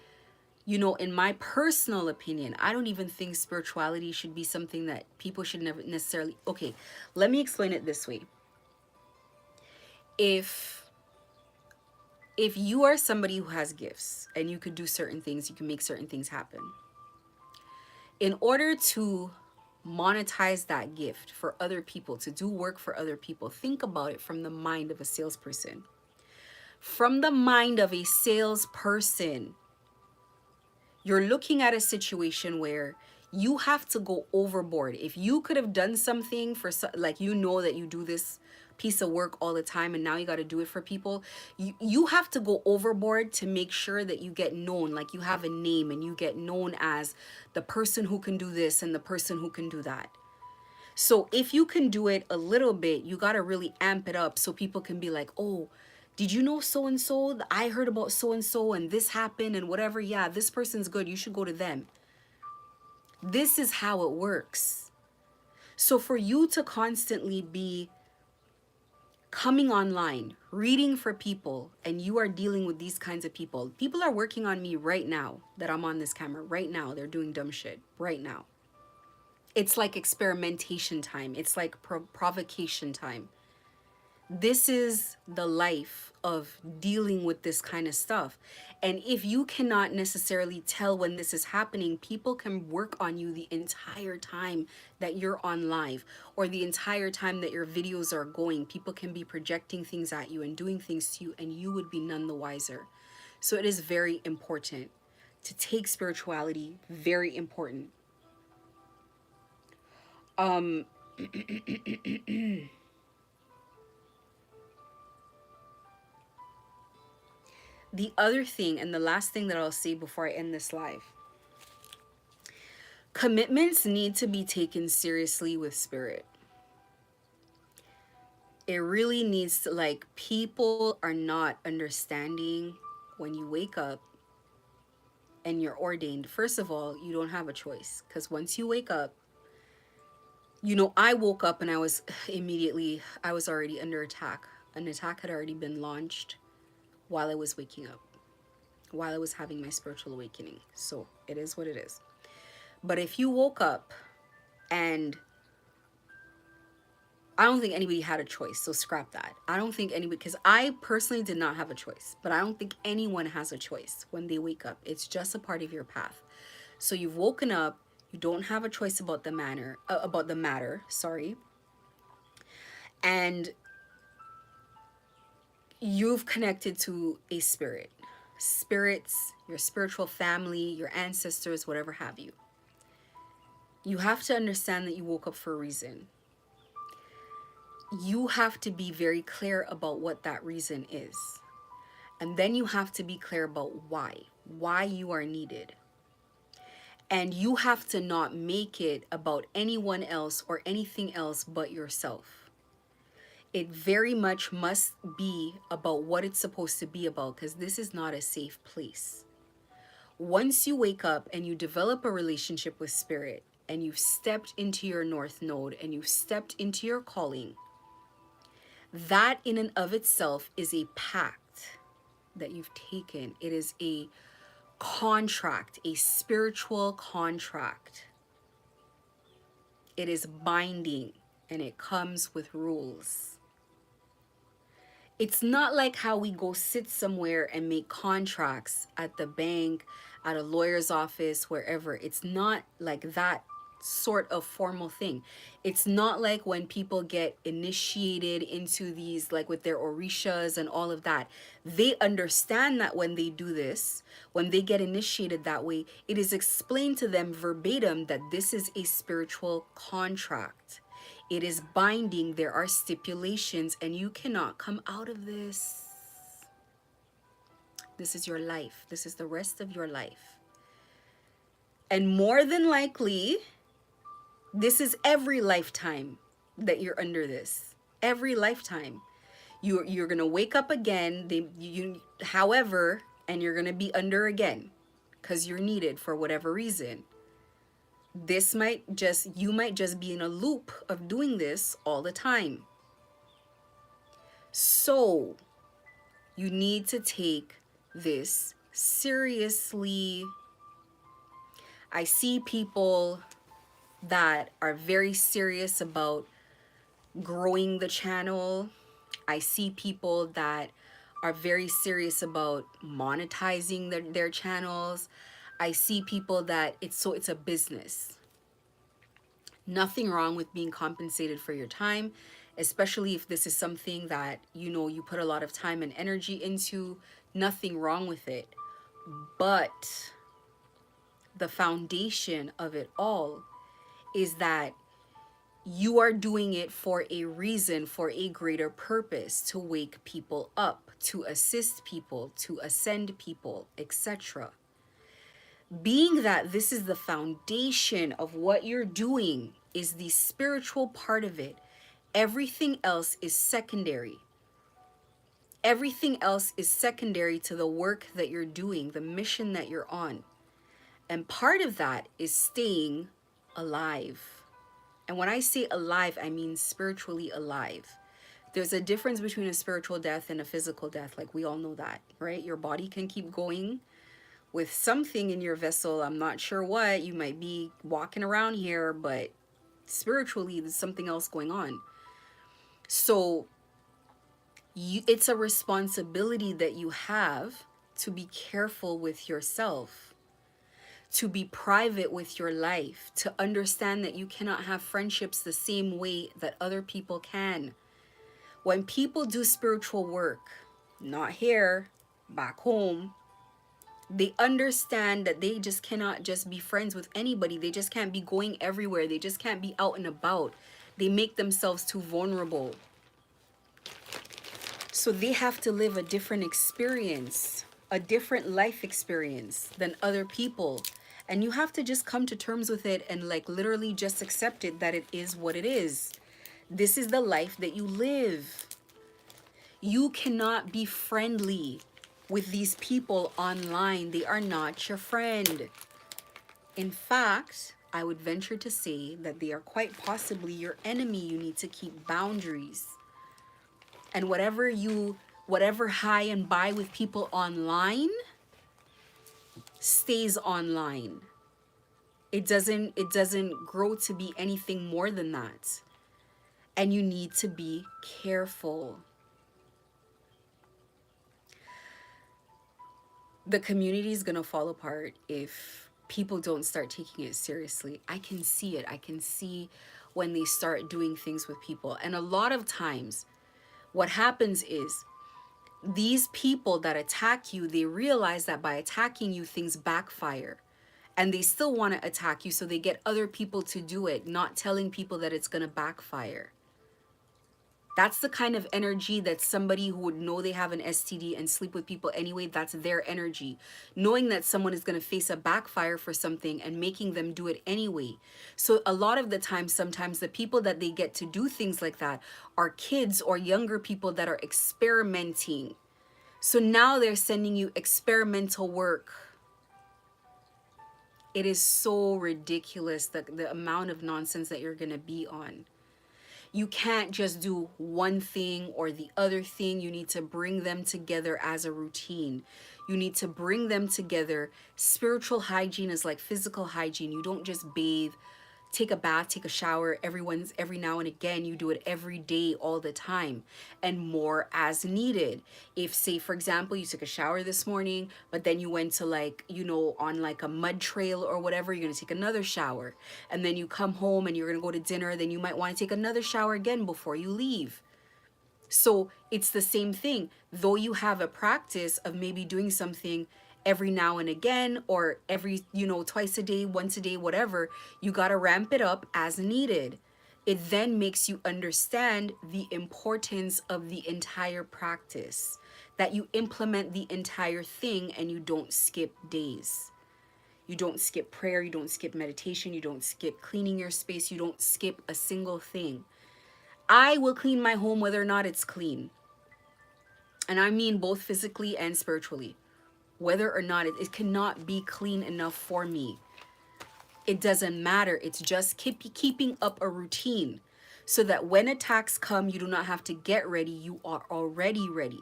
you know, in my personal opinion, I don't even think spirituality should be something that people should never necessarily. Okay, let me explain it this way. If you are somebody who has gifts and you could do certain things, you can make certain things happen. In order to monetize that gift for other people, to do work for other people, think about it from the mind of a salesperson. From the mind of a salesperson, you're looking at a situation where you have to go overboard. If you could have done something for, like, you know that you do this piece of work all the time and now you got to do it for people, you have to go overboard to make sure that you get known, like you have a name and you get known as the person who can do this and the person who can do that. So if you can do it a little bit, you got to really amp it up so people can be like, oh, did you know so and so? I heard about so and so and this happened and whatever. Yeah, this person's good. You should go to them. This is how it works. So for you to constantly be coming online, reading for people, and you are dealing with these kinds of people. People are working on me right now that I'm on this camera. Right now, they're doing dumb shit. Right now. It's like experimentation time. It's like provocation time. This is the life of dealing with this kind of stuff. And if you cannot necessarily tell when this is happening, people can work on you the entire time that you're on live or the entire time that your videos are going. People can be projecting things at you and doing things to you, and you would be none the wiser. So it is very important to take spirituality, very important. The other thing, and the last thing that I'll say before I end this live, commitments need to be taken seriously with spirit. It really needs to, like, people are not understanding when you wake up and you're ordained. First of all, you don't have a choice, because once you wake up, you know, I woke up and I was already under attack. An attack had already been launched while I was waking up, while I was having my spiritual awakening. So it is what it is. But if you woke up, and I don't think anybody had a choice, so scrap that. I don't think anybody, because I personally did not have a choice, but I don't think anyone has a choice when they wake up. It's just a part of your path. So you've woken up, you don't have a choice about the matter, sorry. And you've connected to a spirit. Spirits, your spiritual family, your ancestors, whatever have you. You have to understand that you woke up for a reason. You have to be very clear about what that reason is. And then you have to be clear about why you are needed. And you have to not make it about anyone else or anything else but yourself. It very much must be about what it's supposed to be about, because this is not a safe place. Once you wake up and you develop a relationship with spirit, and you've stepped into your North Node and you've stepped into your calling, that in and of itself is a pact that you've taken. It is a contract, a spiritual contract. It is binding and it comes with rules. It's not like how we go sit somewhere and make contracts at the bank, at a lawyer's office, wherever. It's not like that sort of formal thing. It's not like when people get initiated into these, like with their orishas and all of that. They understand that when they do this, when they get initiated that way, it is explained to them verbatim that this is a spiritual contract. It is binding. There are stipulations, and you cannot come out of this. This is your life. This is the rest of your life. And more than likely, this is every lifetime that you're under this. Every lifetime. You're going to wake up again, however, and you're going to be under again because you're needed for whatever reason. You might just be in a loop of doing this all the time. So You need to take this seriously. I see people that are very serious about growing the channel. I see people that are very serious about monetizing their channels. I see people that it's a business. Nothing wrong with being compensated for your time, especially if this is something that you put a lot of time and energy into. Nothing wrong with it. But the foundation of it all is that you are doing it for a reason, for a greater purpose, to wake people up, to assist people, to ascend people, etc. Being that this is the foundation of what you're doing, is the spiritual part of it, everything else is secondary. Everything else is secondary to the work that you're doing, the mission that you're on. And part of that is staying alive. And when I say alive, I mean spiritually alive. There's a difference between a spiritual death and a physical death. Like, we all know that, right? Your body can keep going with something in your vessel. I'm not sure what. You might be walking around here, but spiritually, there's something else going on. So it's a responsibility that you have to be careful with yourself, to be private with your life, to understand that you cannot have friendships the same way that other people can. When people do spiritual work, not here, back home, they understand that they just cannot just be friends with anybody. They just can't be going everywhere. They just can't be out and about. They make themselves too vulnerable. So they have to live a different experience, a different life experience than other people. And you have to just come to terms with it and like literally just accept it, that it is what it is. This is the life that you live. You cannot be friendly with these people online. They are not your friend. In fact, I would venture to say that they are quite possibly your enemy. You need to keep boundaries. And whatever high and buy with people online stays online. It doesn't grow to be anything more than that. And you need to be careful. The community is going to fall apart if people don't start taking it seriously. I can see it. I can see when they start doing things with people. And a lot of times what happens is these people that attack you, they realize that by attacking you, things backfire. And they still want to attack you, so they get other people to do it, not telling people that it's going to backfire. That's the kind of energy that somebody who would know they have an STD and sleep with people anyway, that's their energy. Knowing that someone is going to face a backfire for something and making them do it anyway. So a lot of the time, sometimes the people that they get to do things like that are kids or younger people that are experimenting. So now they're sending you experimental work. It is so ridiculous, the amount of nonsense that you're going to be on. You can't just do one thing or the other thing. You need to bring them together as a routine. You need to bring them together. Spiritual hygiene is like physical hygiene. You don't just bathe, take a bath, take a shower every now and again. You do it every day, all the time, and more as needed. If, say, for example, you took a shower this morning, but then you went to on like a mud trail or whatever, you're going to take another shower. And then you come home and you're going to go to dinner, then you might want to take another shower again before you leave. So it's the same thing. Though you have a practice of maybe doing something every now and again, or every, twice a day, once a day, whatever, you got to ramp it up as needed. It then makes you understand the importance of the entire practice, that you implement the entire thing and you don't skip days. You don't skip prayer, you don't skip meditation, you don't skip cleaning your space, you don't skip a single thing. I will clean my home whether or not it's clean. And I mean both physically and spiritually. Whether or not it cannot be clean enough for me. It doesn't matter. It's just keeping up a routine so that when attacks come, you do not have to get ready. You are already ready.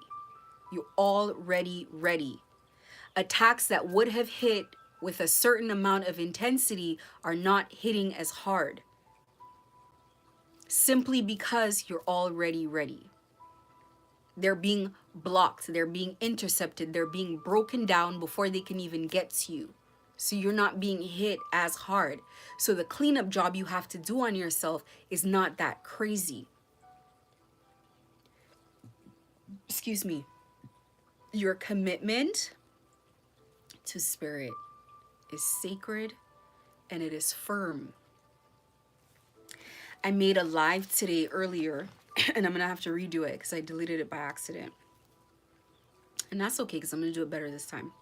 You're already ready. Attacks that would have hit with a certain amount of intensity are not hitting as hard, simply because you're already ready. They're being blocked, they're being intercepted, they're being broken down before they can even get to you. So you're not being hit as hard. So the cleanup job you have to do on yourself is not that crazy. Excuse me. Your commitment to spirit is sacred and it is firm. I made a live today earlier, and I'm gonna have to redo it because I deleted it by accident. And that's okay because I'm gonna do it better this time.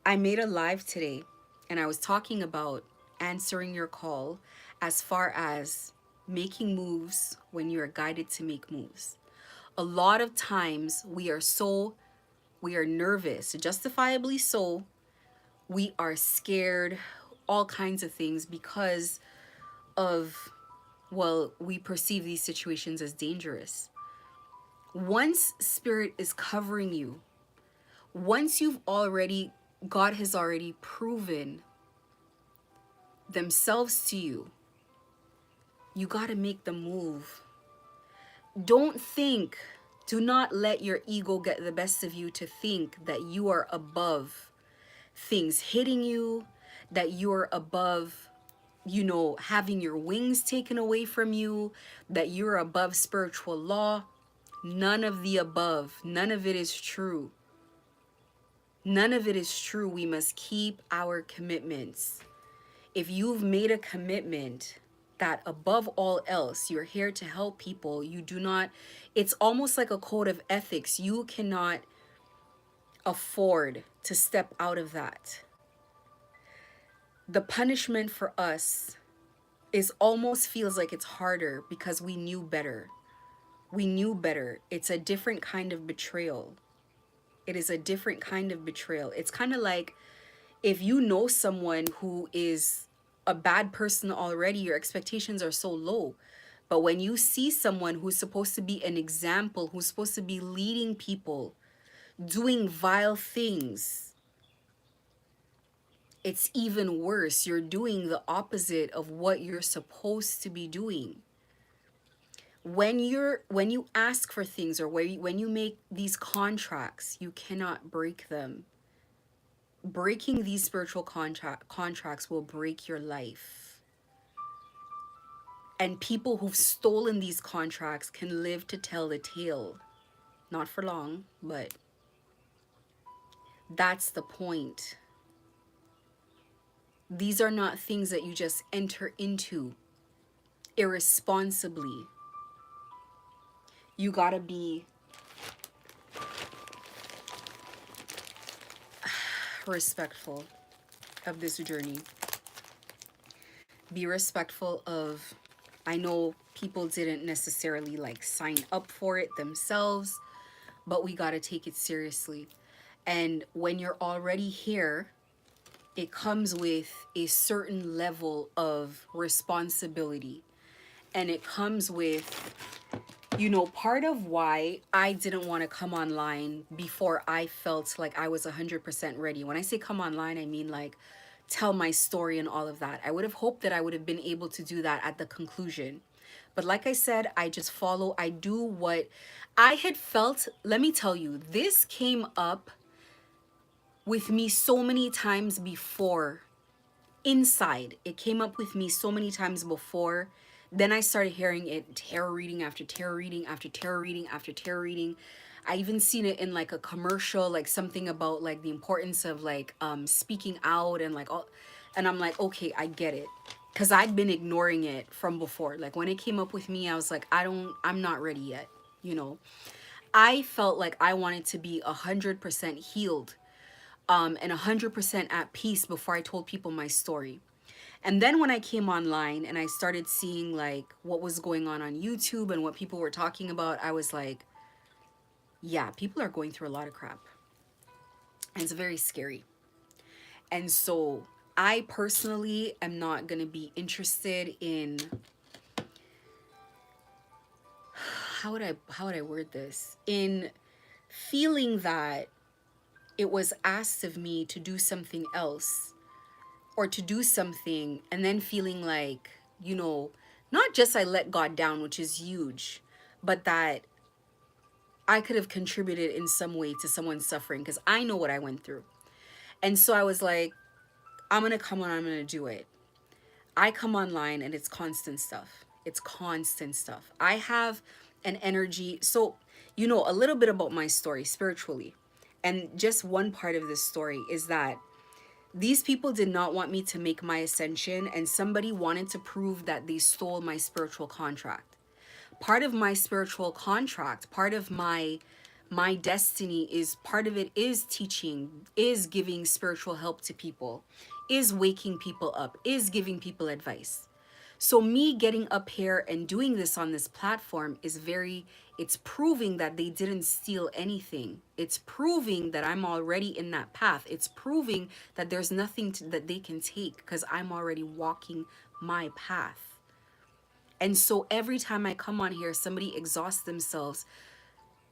I made a live today and I was talking about answering your call as far as making moves when you are guided to make moves. A lot of times we are nervous, justifiably so. We are scared, all kinds of things because of, well, we perceive these situations as dangerous. Once spirit is covering you, once God has already proven themselves to you, you got to make the move. Do not let your ego get the best of you to think that you are above things hitting you, that you're above, having your wings taken away from you, that you're above spiritual law. None of the above. None of it is true. None of it is true. We must keep our commitments. If you've made a commitment that above all else, you're here to help people, it's almost like a code of ethics. You cannot afford to step out of that. The punishment for us almost feels like it's harder because we knew better. We knew better. It's a different kind of betrayal. It is a different kind of betrayal. It's kind of like if you know someone who is a bad person already, your expectations are so low. But when you see someone who's supposed to be an example, who's supposed to be leading people, doing vile things, it's even worse. You're doing the opposite of what you're supposed to be doing. When you ask for things or when you make these contracts, you cannot break them. Breaking these spiritual contracts will break your life. And people who've stolen these contracts can live to tell the tale. Not for long, but that's the point. These are not things that you just enter into irresponsibly. You gotta be respectful of this journey. Be respectful of, I know people didn't necessarily sign up for it themselves, but we gotta take it seriously. And when you're already here, it comes with a certain level of responsibility. And it comes with, part of why I didn't want to come online before I felt like I was 100% ready. When I say come online, I mean tell my story and all of that. I would have hoped that I would have been able to do that at the conclusion. But like I said, I do what I had felt. Let me tell you, this came up with me so many times before. Inside, it came up with me so many times before. Then I started hearing it, tarot reading after tarot reading after tarot reading after tarot reading. I even seen it in a commercial, something about the importance of speaking out and all. And I'm like, okay, I get it. Because I'd been ignoring it from before. When it came up with me, I was like, I'm not ready yet. I felt like I wanted to be 100% healed and 100% at peace before I told people my story. And then when I came online and I started seeing what was going on YouTube and what people were talking about, I was like, yeah, people are going through a lot of crap. And it's very scary. And so I personally am not going to be interested in, how would I word this? In feeling that it was asked of me to do something else or to do something, and then feeling like, not just I let God down, which is huge, but that I could have contributed in some way to someone's suffering because I know what I went through. And so I was like, I'm going to come on, I'm going to do it. I come online and it's constant stuff. It's constant stuff. I have an energy. So, a little bit about my story spiritually. And just one part of this story is that these people did not want me to make my ascension, and somebody wanted to prove that they stole my spiritual contract. Part of my spiritual contract, part of my destiny, is part of it is teaching, is giving spiritual help to people, is waking people up, is giving people advice. So me getting up here and doing this on this platform it's proving that they didn't steal anything. It's proving that I'm already in that path. It's proving that there's nothing that they can take because I'm already walking my path. And so every time I come on here, somebody exhausts themselves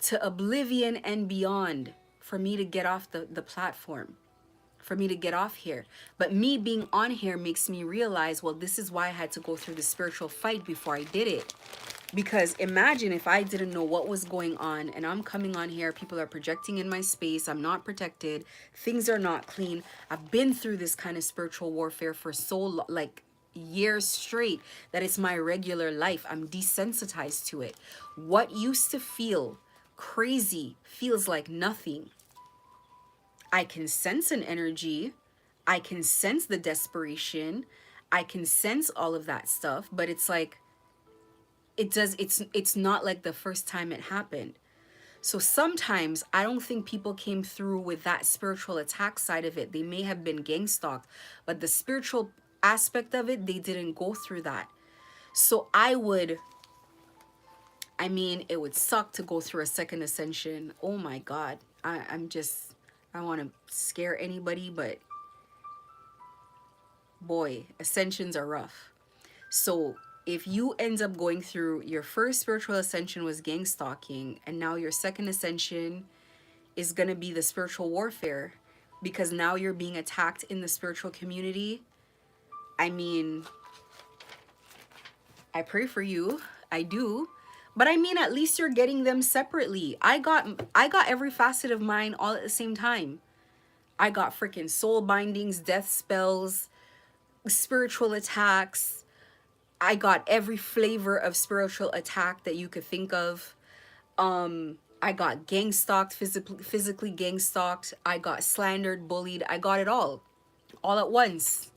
to oblivion and beyond for me to get off the platform, for me to get off here. But me being on here makes me realize, well, this is why I had to go through the spiritual fight before I did it. Because imagine if I didn't know what was going on and I'm coming on here, people are projecting in my space, I'm not protected, things are not clean. I've been through this kind of spiritual warfare for so long, like years straight, that it's my regular life. I'm desensitized to it. What used to feel crazy feels like nothing. I can sense an energy. I can sense the desperation. I can sense all of that stuff, but it's like it's not like the first time it happened. So sometimes I don't think people came through with that spiritual attack side of it. They may have been gang stalked, but the spiritual aspect of it, they didn't go through that. So it would suck to go through a second ascension. Oh my God. I want to scare anybody, but boy, ascensions are rough. So if you end up going through your first spiritual ascension was gang stalking, and now your second ascension is going to be the spiritual warfare because now you're being attacked in the spiritual community. I pray for you. I do. But at least you're getting them separately. I got every facet of mine all at the same time. I got freaking soul bindings, death spells, spiritual attacks. I got every flavor of spiritual attack that you could think of. I got gang stalked, physically gang stalked. I got slandered, bullied. I got it all at once.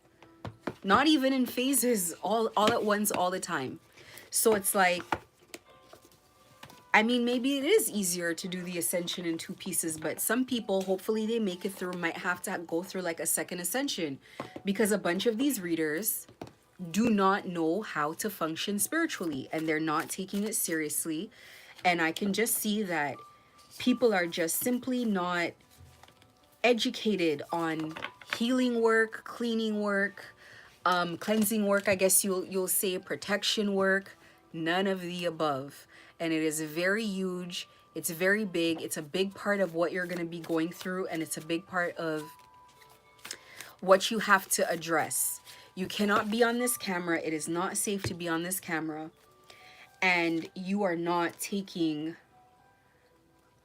Not even in phases, all at once, all the time. So it's like, maybe it is easier to do the ascension in two pieces, but some people, hopefully they make it through, might have to go through like a second ascension because a bunch of these readers do not know how to function spiritually and they're not taking it seriously. And I can just see that people are just simply not educated on healing work, cleaning work, cleansing work, I guess you'll say, protection work, none of the above. And it is very huge. It's very big. It's a big part of what you're going to be going through, and it's a big part of what you have to address. You cannot be on this camera. It is not safe to be on this camera. And you are not taking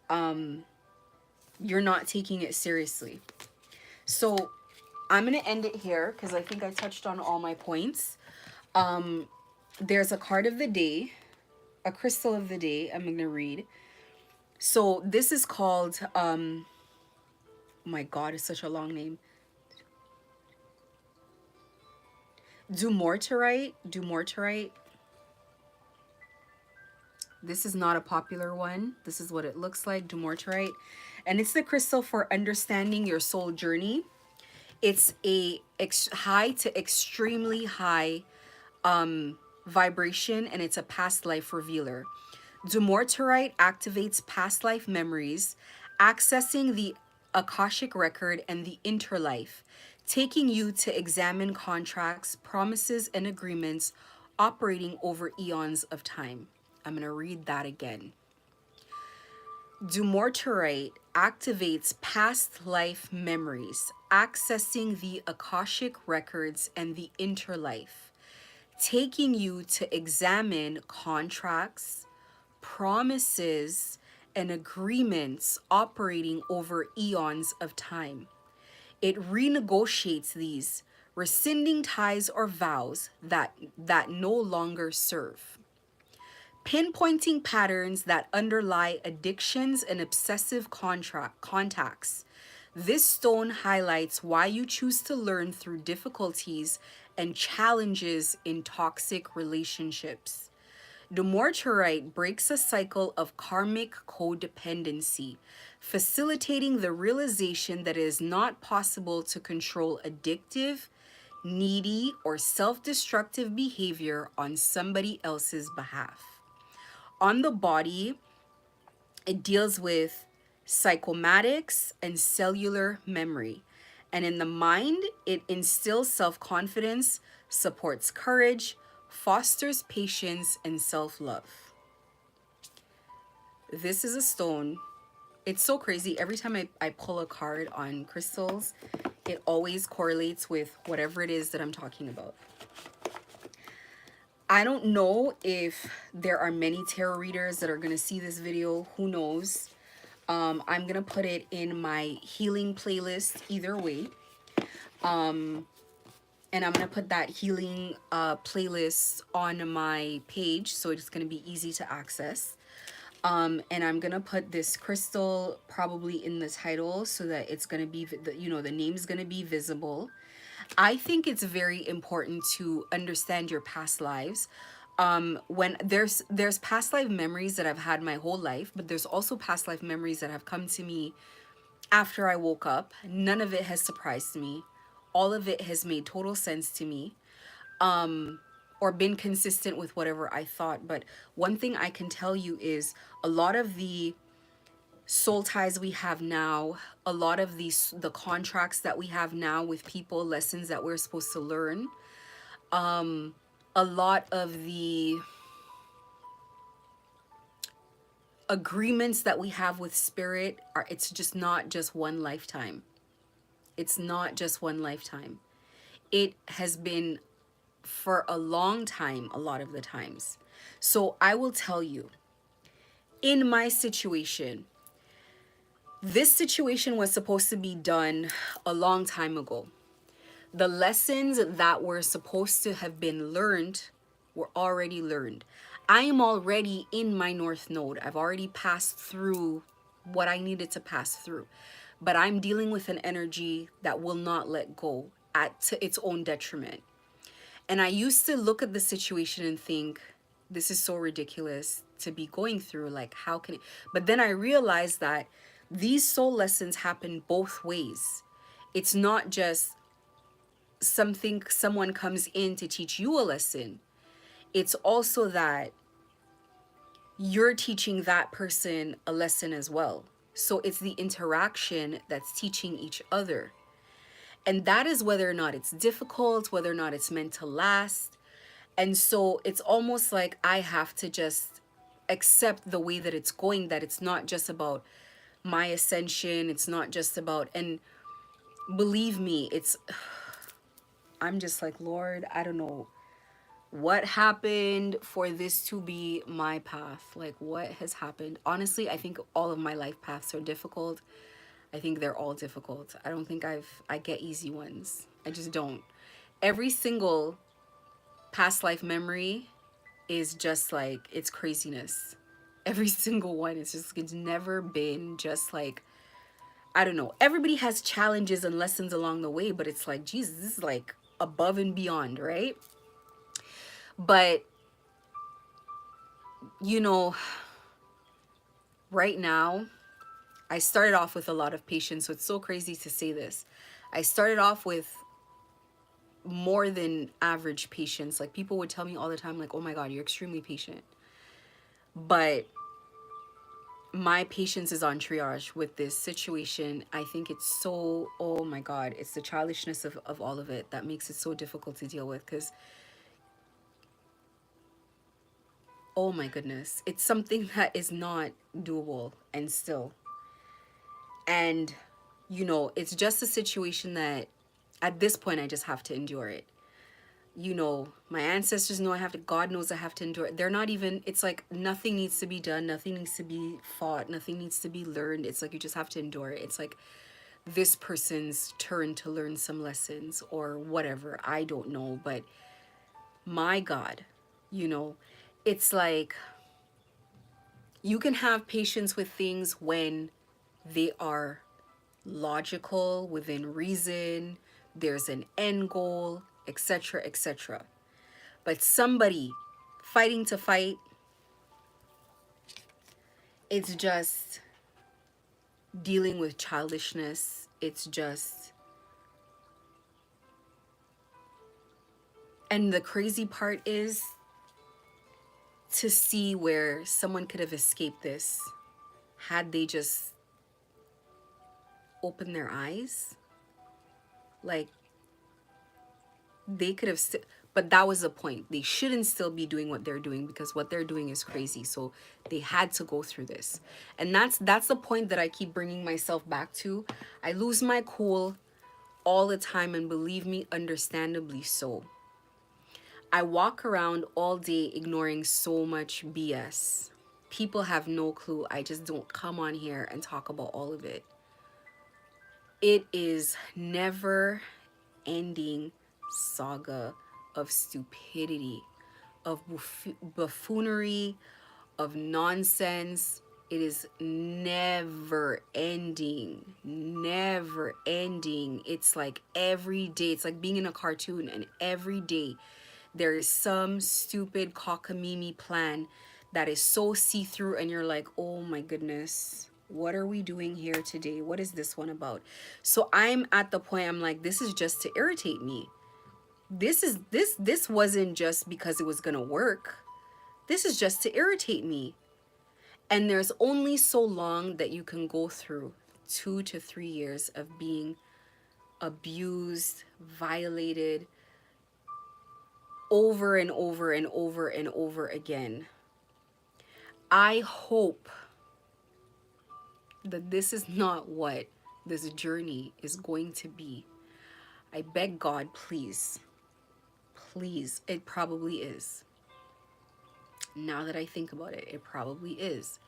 it seriously. So I'm going to end it here because I think I touched on all my points. There's a card of the day, a crystal of the day I'm going to read. So this is called, oh my God, it's such a long name. Dumortierite. This is not a popular one. This is what it looks like, dumortierite. And it's the crystal for understanding your soul journey. It's a high to extremely high vibration, and it's a past life revealer. Dumortierite activates past life memories, accessing the Akashic record and the interlife, taking you to examine contracts, promises, and agreements operating over eons of time. I'm going to read that again. Dumortierite activates past life memories, accessing the Akashic records and the interlife, taking you to examine contracts, promises, and agreements operating over eons of time. It renegotiates these, rescinding ties or vows that no longer serve. Pinpointing patterns that underlie addictions and obsessive contacts. This stone highlights why you choose to learn through difficulties and challenges in toxic relationships. Dumortierite breaks a cycle of karmic codependency, facilitating the realization that it is not possible to control addictive, needy, or self-destructive behavior on somebody else's behalf. On the body, it deals with psychomatics and cellular memory. And in the mind, it instills self-confidence, supports courage, fosters patience, and self-love. This is a stone. It's so crazy. Every time I pull a card on crystals, it always correlates with whatever it is that I'm talking about. I don't know if there are many tarot readers that are going to see this video. Who knows? I'm going to put it in my healing playlist either way. And I'm going to put that healing playlist on my page, so it's going to be easy to access. And I'm going to put this crystal probably in the title so that it's going to be, the name is going to be visible. I think it's very important to understand your past lives. When there's past life memories that I've had my whole life, but there's also past life memories that have come to me after I woke up. None of it has surprised me. All of it has made total sense to me, or been consistent with whatever I thought. But one thing I can tell you is a lot of the soul ties we have now, a lot of the contracts that we have now with people, lessons that we're supposed to learn, a lot of the agreements that we have with spirit it's just not just one lifetime. It's not just one lifetime. It has been for a long time, a lot of the times. So I will tell you, in my situation, this situation was supposed to be done a long time ago. The lessons that were supposed to have been learned were already learned. I am already in my North Node. I've already passed through what I needed to pass through. But I'm dealing with an energy that will not let go to its own detriment. And I used to look at the situation and think, this is so ridiculous to be going through. Like, how can it? But then I realized that these soul lessons happen both ways. It's not just someone comes in to teach you a lesson. It's also that you're teaching that person a lesson as well. So it's the interaction that's teaching each other. And that is whether or not it's difficult, whether or not it's meant to last. And so it's almost like I have to just accept the way that it's going, that it's not just about my ascension. It's not just about, and believe me, I'm just like, Lord, I don't know what happened for this to be my path. Like, what has happened? Honestly, I think all of my life paths are difficult. I think they're all difficult. I don't think I get easy ones. I just don't. Every single past life memory is just like, it's craziness. Every single one. It's never been just like, I don't know. Everybody has challenges and lessons along the way, but it's like, Jesus, this is like above and beyond, right? But, right now, I started off with a lot of patience. So it's so crazy to say this. I started off with more than average patience. Like, people would tell me all the time, like, oh my God, you're extremely patient. But my patience is on triage with this situation. I think it's so, oh my God, it's the childishness of all of it that makes it so difficult to deal with. Because Oh my goodness. It's something that is not doable and still. And, it's just a situation that at this point I just have to endure it. My ancestors know I have to, God knows I have to endure it. They're not even, it's like nothing needs to be done, nothing needs to be fought, nothing needs to be learned. It's like you just have to endure it. It's like this person's turn to learn some lessons or whatever. I don't know. But my God, you know, it's like you can have patience with things when they are logical, within reason, there's an end goal, etc., etc. But somebody fighting to fight, it's just dealing with childishness. It's just, and the crazy part is to see where someone could have escaped this had they just opened their eyes. Like, they could have but that was the point. They shouldn't still be doing what they're doing because what they're doing is crazy. So they had to go through this. And that's the point that I keep bringing myself back to. I lose my cool all the time, and believe me, understandably so. I walk around all day ignoring so much BS. People have no clue. I just don't come on here and talk about all of it. It is never ending saga of stupidity, of buffoonery, of nonsense. It is never ending, never ending. It's like every day, it's like being in a cartoon, and every day there is some stupid cockamamie plan that is so see-through, and you're like, oh my goodness, what are we doing here today? What is this one about? So I'm at the point, I'm like, this is just to irritate me. This wasn't just because it was gonna work. This is just to irritate me. And there's only so long that you can go through 2 to 3 years of being abused, violated, over and over and over and over again. I hope that this is not what this journey is going to be. I beg God, please, please, it probably is. Now that I think about it, it probably is.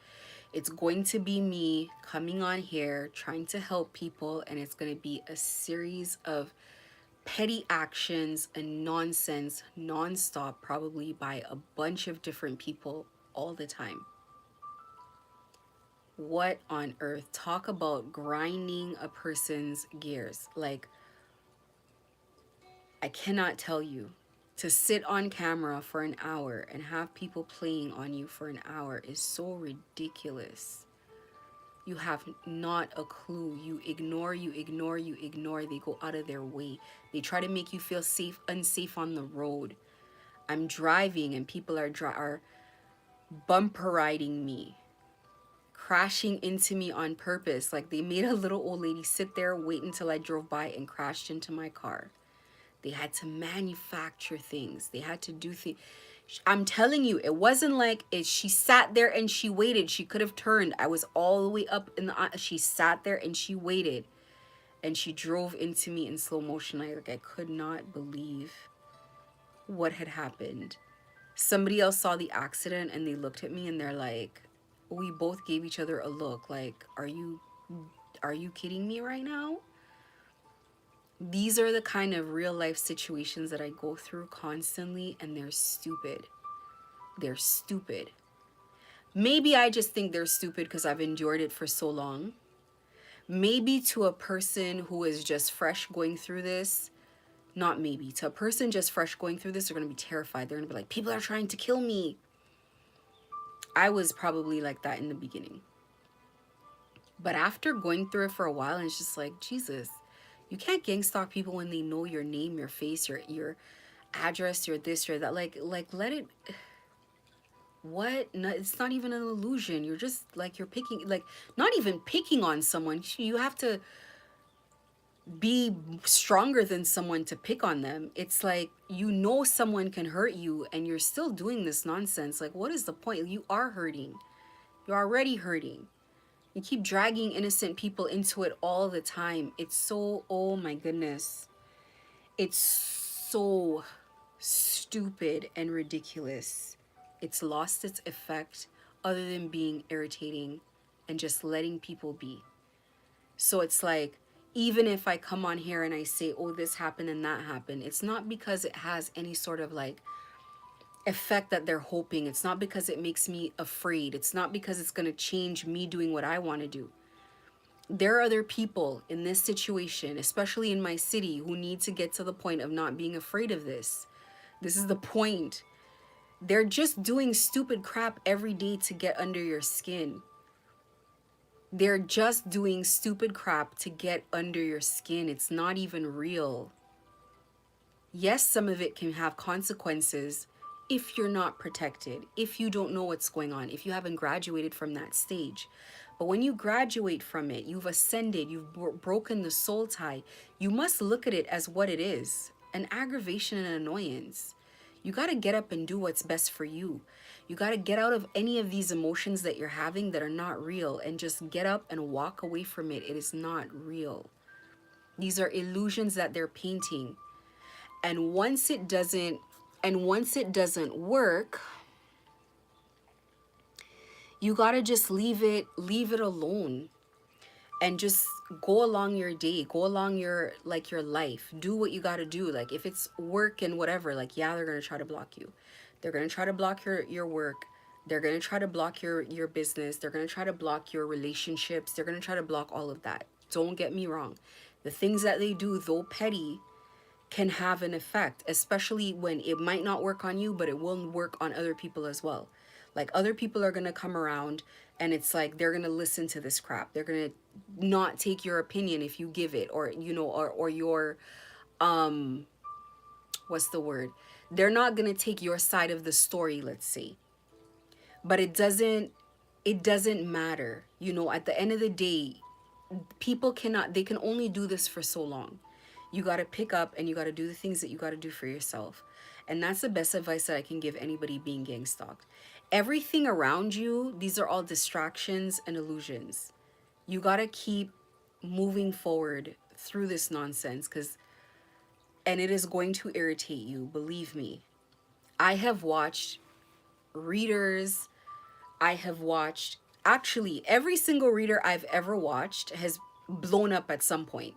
It's going to be me coming on here trying to help people, and it's going to be a series of petty actions and nonsense nonstop, probably by a bunch of different people all the time. What on earth? Talk about grinding a person's gears. Like, I cannot tell you. To sit on camera for an hour and have people playing on you for an hour is so ridiculous. You have not a clue. You ignore, you ignore, you ignore. They go out of their way. They try to make you feel unsafe on the road. I'm driving and people are bumper riding me, crashing into me on purpose. Like, they made a little old lady sit there, wait until I drove by, and crashed into my car. They had to manufacture things. They had to do things. I'm telling you, it wasn't like she sat there and she waited. She could have turned. I was all the way up in the... She sat there and she waited. And she drove into me in slow motion. I could not believe what had happened. Somebody else saw the accident and they looked at me and they're like... We both gave each other a look like, are you kidding me right now? These are the kind of real life situations that I go through constantly, and they're stupid. They're stupid. Maybe I just think they're stupid because I've endured it for so long. Maybe to a person who is just fresh going through this, not maybe, to a person just fresh going through this, they're going to be terrified. They're going to be like, people are trying to kill me. I was probably like that in the beginning. But after going through it for a while, and it's just like, Jesus, you can't gang stalk people when they know your name, your face, your address, your this, your that. Like let it... What? No, it's not even an illusion. You're just like, you're picking, like, not even picking on someone. You have to be stronger than someone to pick on them. It's like, you know, someone can hurt you and you're still doing this nonsense. Like, what is the point? You are hurting. You're already hurting. You keep dragging innocent people into it all the time. It's so, oh my goodness. It's so stupid and ridiculous. It's lost its effect other than being irritating and just letting people be. So it's like, even if I come on here and I say, oh, this happened and that happened, it's not because it has any sort of like effect that they're hoping. It's not because it makes me afraid. It's not because it's going to change me doing what I want to do. There are other people in this situation, especially in my city, who need to get to the point of not being afraid of this. This is the point. They're just doing stupid crap every day to get under your skin. They're just doing stupid crap to get under your skin. It's not even real. Yes, some of it can have consequences if you're not protected, if you don't know what's going on, if you haven't graduated from that stage. But when you graduate from it, you've ascended, you've broken the soul tie, you must look at it as what it is, an aggravation and an annoyance. You got to get up and do what's best for you. You got to get out of any of these emotions that you're having that are not real and just get up and walk away from it. It is not real. These are illusions that they're painting. And once it doesn't work, you got to just leave it alone and just go along your day, go along your life, do what you got to do. Like if it's work and whatever, like, yeah, they're going to try to block you. They're going to try to block your work. They're going to try to block your business. They're going to try to block your relationships. They're going to try to block all of that. Don't get me wrong. The things that they do, though petty, can have an effect, especially when it might not work on you, but it will work on other people as well. Like other people are going to come around and it's like they're going to listen to this crap. They're going to not take your opinion if you give it, or you know, or your what's the word? They're not going to take your side of the story, let's say. But it doesn't matter. You know, at the end of the day, people cannot, they can only do this for so long. You got to pick up and you got to do the things that you got to do for yourself. And that's the best advice that I can give anybody being gang stalked. Everything around you, these are all distractions and illusions. You got to keep moving forward through this nonsense, and it is going to irritate you, believe me. I have watched readers, I have watched, actually every single reader I've ever watched has blown up at some point.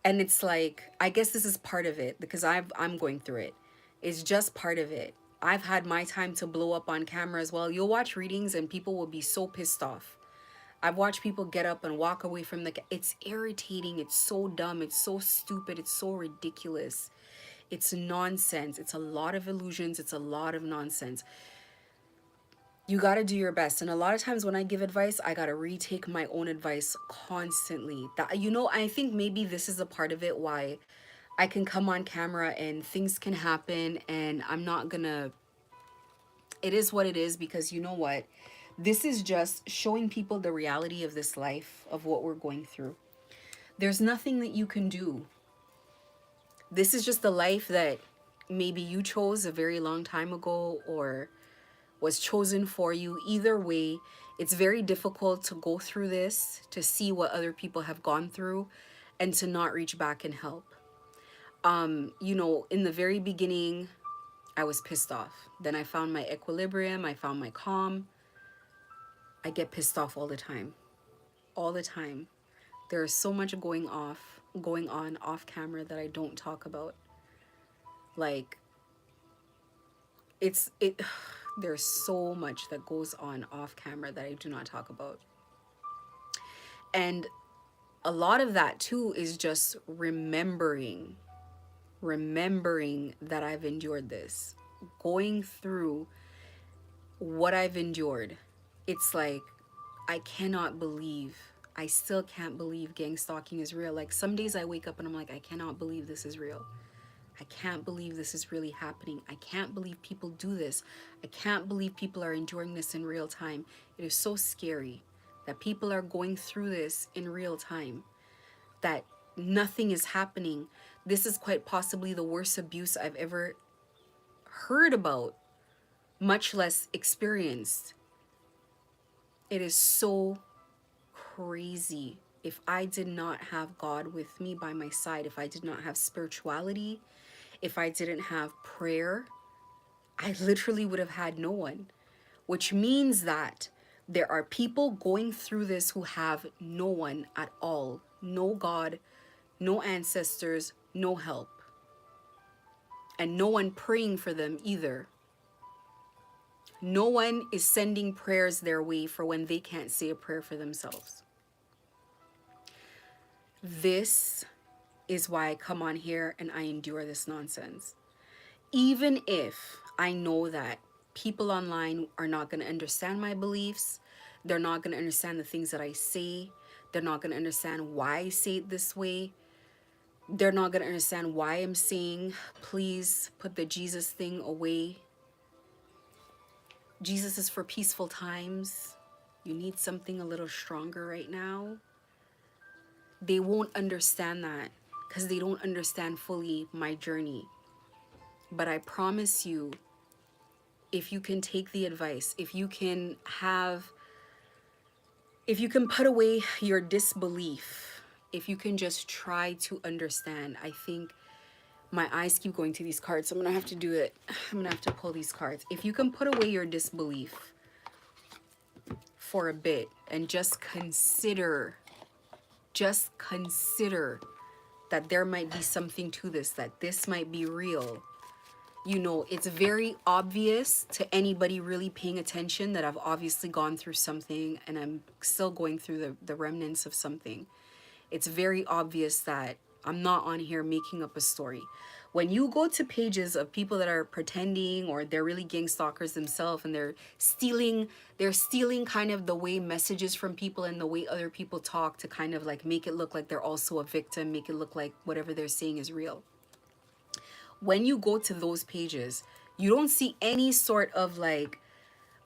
And it's like, I guess this is part of it because I'm going through it. It's just part of it. I've had my time to blow up on camera as well. You'll watch readings and people will be so pissed off. I've watched people get up and walk away from it's irritating. It's so dumb. It's so stupid. It's so ridiculous. It's nonsense. It's a lot of illusions. It's a lot of nonsense. You got to do your best. And a lot of times when I give advice, I got to retake my own advice constantly. That, you know, I think maybe this is a part of it why I can come on camera and things can happen and I'm not gonna, it is what it is, because you know what? This is just showing people the reality of this life, of what we're going through. There's nothing that you can do. This is just the life that maybe you chose a very long time ago or was chosen for you. Either way, it's very difficult to go through this, to see what other people have gone through, and to not reach back and help. You know, in the very beginning, I was pissed off. Then I found my equilibrium, I found my calm. I get pissed off all the time. All the time. There's so much going on off camera that I don't talk about. Like, there's so much that goes on off camera that I do not talk about. And a lot of that too is just remembering that I've endured this, going through what I've endured. It's like, I still can't believe gang stalking is real. Like some days I wake up and I'm like, I cannot believe this is real. I can't believe this is really happening. I can't believe people do this. I can't believe people are enduring this in real time. It is so scary that people are going through this in real time, that nothing is happening. This is quite possibly the worst abuse I've ever heard about, much less experienced. It is so crazy. If I did not have God with me by my side, if I did not have spirituality, if I didn't have prayer, I literally would have had no one. Which means that there are people going through this who have no one at all. No God, no ancestors, no help. And no one praying for them either. No one is sending prayers their way for when they can't say a prayer for themselves. This is why I come on here and I endure this nonsense. Even if I know that people online are not going to understand my beliefs, they're not going to understand the things that I say, they're not going to understand why I say it this way, they're not going to understand why I'm saying, please put the Jesus thing away. Jesus is for peaceful times. You need something a little stronger right now. They won't understand that because they don't understand fully my journey. But I promise you, if you can take the advice, if you can put away your disbelief, if you can just try to understand, I think my eyes keep going to these cards. So I'm going to have to do it. I'm going to have to pull these cards. If you can put away your disbelief for a bit and just consider that there might be something to this, that this might be real. You know, it's very obvious to anybody really paying attention that I've obviously gone through something and I'm still going through the remnants of something. It's very obvious that I'm not on here making up a story. When you go to pages of people that are pretending or they're really gang stalkers themselves and they're stealing kind of the way messages from people and the way other people talk to kind of like make it look like they're also a victim, make it look like whatever they're saying is real. When you go to those pages, you don't see any sort of like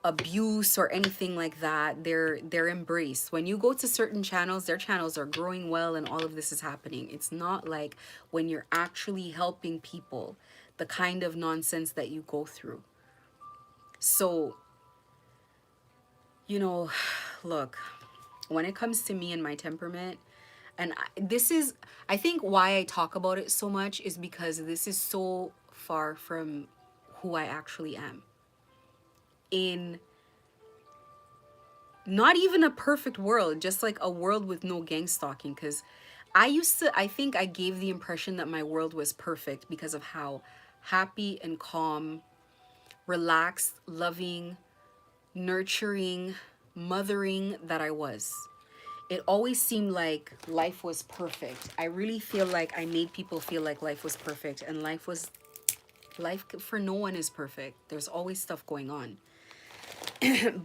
abuse or anything like that. They're embraced. When you go to certain channels, their channels are growing well and all of this is happening. It's not like when you're actually helping people, the kind of nonsense that you go through. So, you know, look, when it comes to me and my temperament, and I think why I talk about it so much is because this is so far from who I actually am. In not even a perfect world, just like a world with no gang stalking, because I think I gave the impression that my world was perfect because of how happy and calm, relaxed, loving, nurturing, mothering that I was. It always seemed like life was perfect. I really feel like I made people feel like life was perfect, and life for no one is perfect. There's always stuff going on.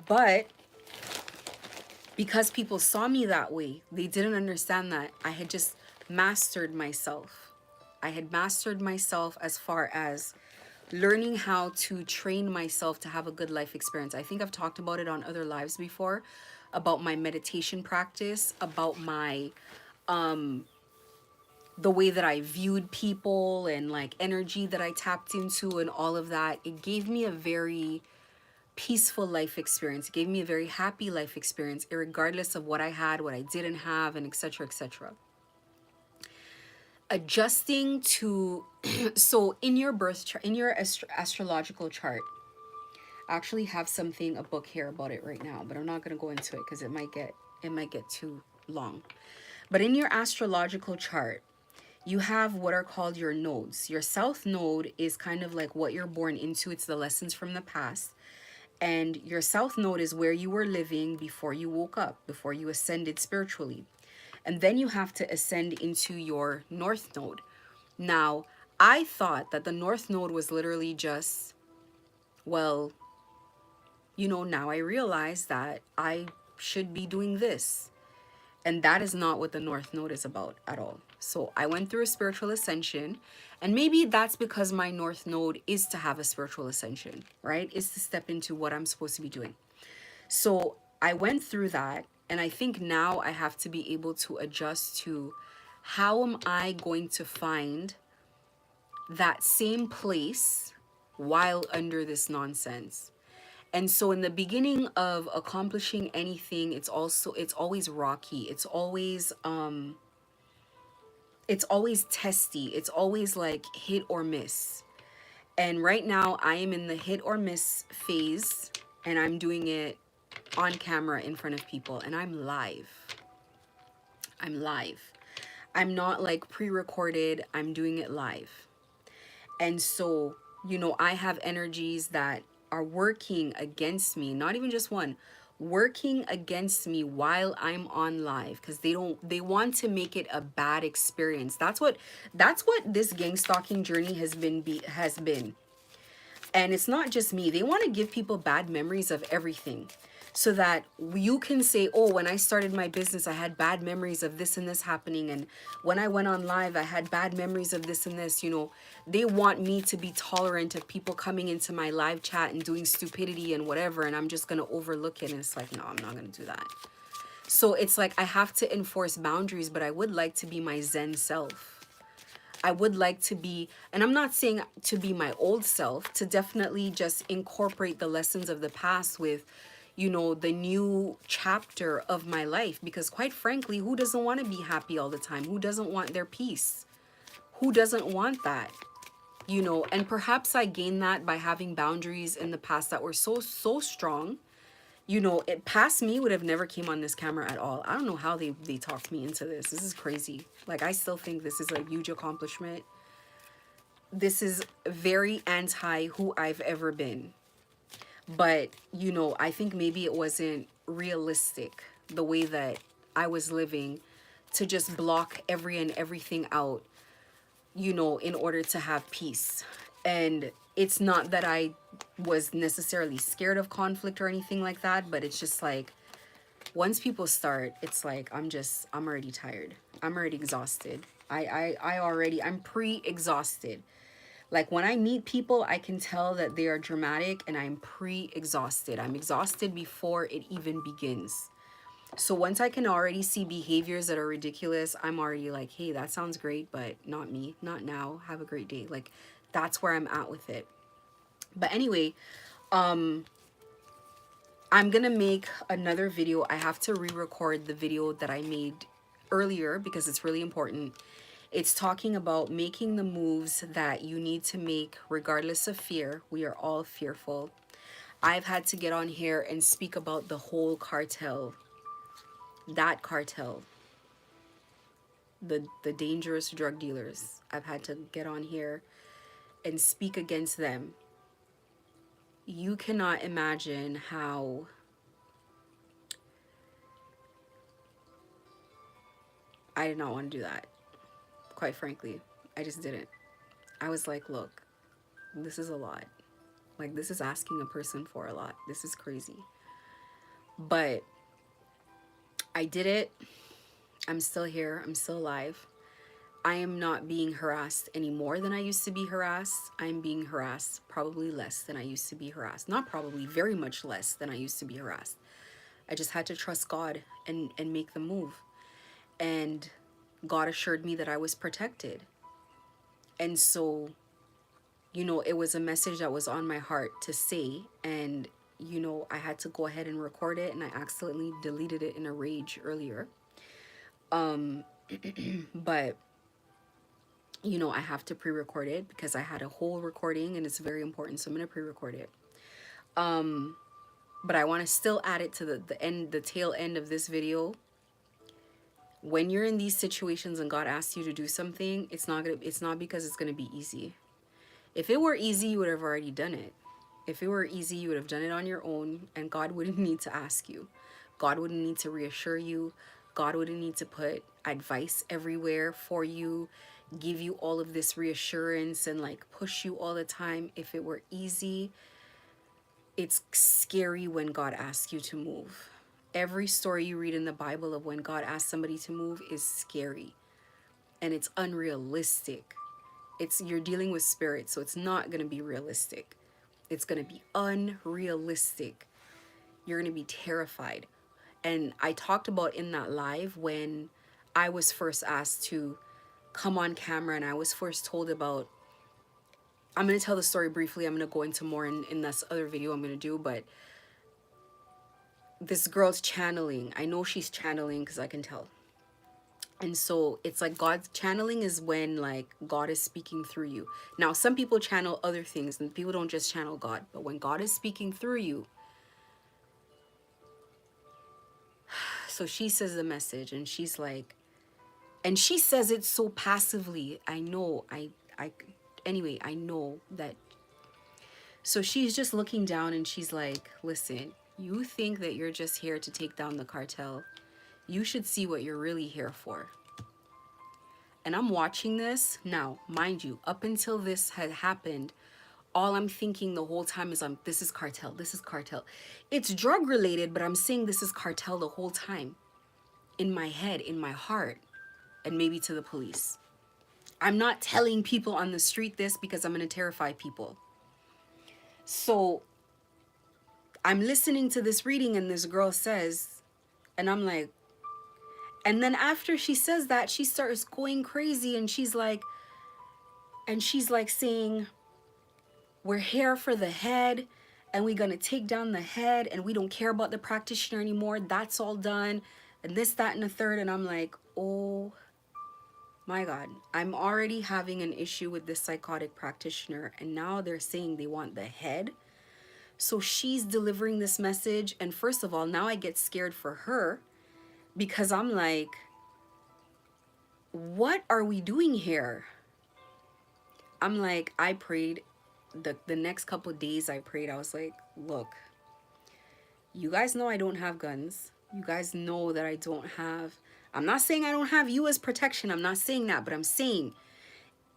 But because people saw me that way, they didn't understand that I had just mastered myself. I had mastered myself as far as learning how to train myself to have a good life experience. I think I've talked about it on other lives before, about my meditation practice, about my the way that I viewed people and like energy that I tapped into and all of that. It gave me a very peaceful life experience. It gave me a very happy life experience, regardless of what I had, what I didn't have, and etc., etc. Adjusting to so in your in your astrological chart, I actually have a book here about it right now, but I'm not going to go into it because it might get too long. But in your astrological chart, you have what are called your nodes. Your south node is kind of like what you're born into. It's the lessons from the past. And your south node is where you were living before you woke up, before you ascended spiritually. And then you have to ascend into your north node. Now, I thought that the north node was literally just, well, now I realize that I should be doing this. And that is not what the North Node is about at all. So I went through a spiritual ascension, and maybe that's because my North Node is to have a spiritual ascension, right? Is to step into what I'm supposed to be doing. So I went through that, and I think now I have to be able to adjust to how am I going to find that same place while under this nonsense? And so in the beginning of accomplishing anything, it's always rocky. It's always testy. It's always like hit or miss. And right now I am in the hit or miss phase, and I'm doing it on camera in front of people, and I'm live. I'm live. I'm not like pre-recorded. I'm doing it live. And so, I have energies that are working against me, not even just one, working against me while I'm on live, because they want to make it a bad experience. That's what this gang stalking journey has been. And it's not just me. They want to give people bad memories of everything, so that you can say, oh, when I started my business, I had bad memories of this and this happening. And when I went on live, I had bad memories of this and this. They want me to be tolerant of people coming into my live chat and doing stupidity and whatever. And I'm just going to overlook it. And it's like, no, I'm not going to do that. So it's like I have to enforce boundaries, but I would like to be my Zen self. I would like to be, and I'm not saying to be my old self, to definitely just incorporate the lessons of the past with, the new chapter of my life. Because quite frankly, who doesn't want to be happy all the time? Who doesn't want their peace? Who doesn't want that? And perhaps I gained that by having boundaries in the past that were so, so strong. It past me would have never came on this camera at all. I don't know how they talked me into this. This is crazy. Like, I still think this is a huge accomplishment. This is very anti who I've ever been. But, I think maybe it wasn't realistic the way that I was living, to just block everything out, in order to have peace. And it's not that I was necessarily scared of conflict or anything like that, but it's just like, once people start, it's like, I'm already tired. I'm already exhausted. I'm pre-exhausted. Like, when I meet people, I can tell that they are dramatic, and I'm pre-exhausted. I'm exhausted before it even begins. So once I can already see behaviors that are ridiculous, I'm already like, hey, that sounds great, but not me, not now. Have a great day. Like, that's where I'm at with it. But anyway, I'm gonna make another video. I have to re-record the video that I made earlier because it's really important. It's talking about making the moves that you need to make regardless of fear. We are all fearful. I've had to get on here and speak about the whole cartel. That cartel. The dangerous drug dealers. I've had to get on here and speak against them. You cannot imagine how I did not want to do that. Quite frankly, I just didn't. I was like, look, this is a lot. Like, this is asking a person for a lot. This is crazy. But I did it. I'm still here. I'm still alive. I am not being harassed any more than I used to be harassed. I'm being harassed probably less than I used to be harassed. Not probably, very much less than I used to be harassed. I just had to trust God and make the move. And God assured me that I was protected. And so, it was a message that was on my heart to say. And, I had to go ahead and record it. And I accidentally deleted it in a rage earlier. But I have to pre-record it because I had a whole recording and it's very important. So I'm going to pre-record it. But I want to still add it to the tail end of this video. When you're in these situations and God asks you to do something, it's not because it's going to be easy. If it were easy, you would have already done it. If it were easy, you would have done it on your own, and God wouldn't need to ask you. God wouldn't need to reassure you. God wouldn't need to put advice everywhere for you, give you all of this reassurance and like push you all the time. If it were easy, it's scary when God asks you to move. Every story you read in the Bible of when God asks somebody to move is scary, and it's unrealistic. You're dealing with spirit, so it's not going to be realistic. It's going to be unrealistic. You're going to be terrified. And I talked about in that live when I was first asked to come on camera, and I was first told about, I'm going to tell the story briefly. I'm going to go into more in this other video I'm going to do, but this girl's channeling. I know she's channeling because I can tell. And so it's like God's channeling is when like God is speaking through you. Now, some people channel other things and people don't just channel God, but when God is speaking through you, so she says the message and she's like, and she says it so passively. I know, anyway, I know that. So she's just looking down and she's like, listen, you think that you're just here to take down the cartel. You should see what you're really here for. And I'm watching this now, mind you, up until this had happened, all I'm thinking the whole time is, this is cartel, this is cartel. It's drug related, but I'm saying this is cartel the whole time. In my head, in my heart, and maybe to the police. I'm not telling people on the street this because I'm going to terrify people. So I'm listening to this reading and this girl says, and I'm like, and then after she says that, she starts going crazy and she's like saying, we're here for the head and we're going to take down the head and we don't care about the practitioner anymore. That's all done. And this, that, and the third. And I'm like, oh my God, I'm already having an issue with this psychotic practitioner. And now they're saying they want the head. So she's delivering this message. And first of all, now I get scared for her because I'm like, what are we doing here? I'm like, I prayed the next couple of days. I prayed. I was like, look, you guys know I don't have guns. You guys know that I don't have, I'm not saying I don't have you as protection. I'm not saying that, but I'm saying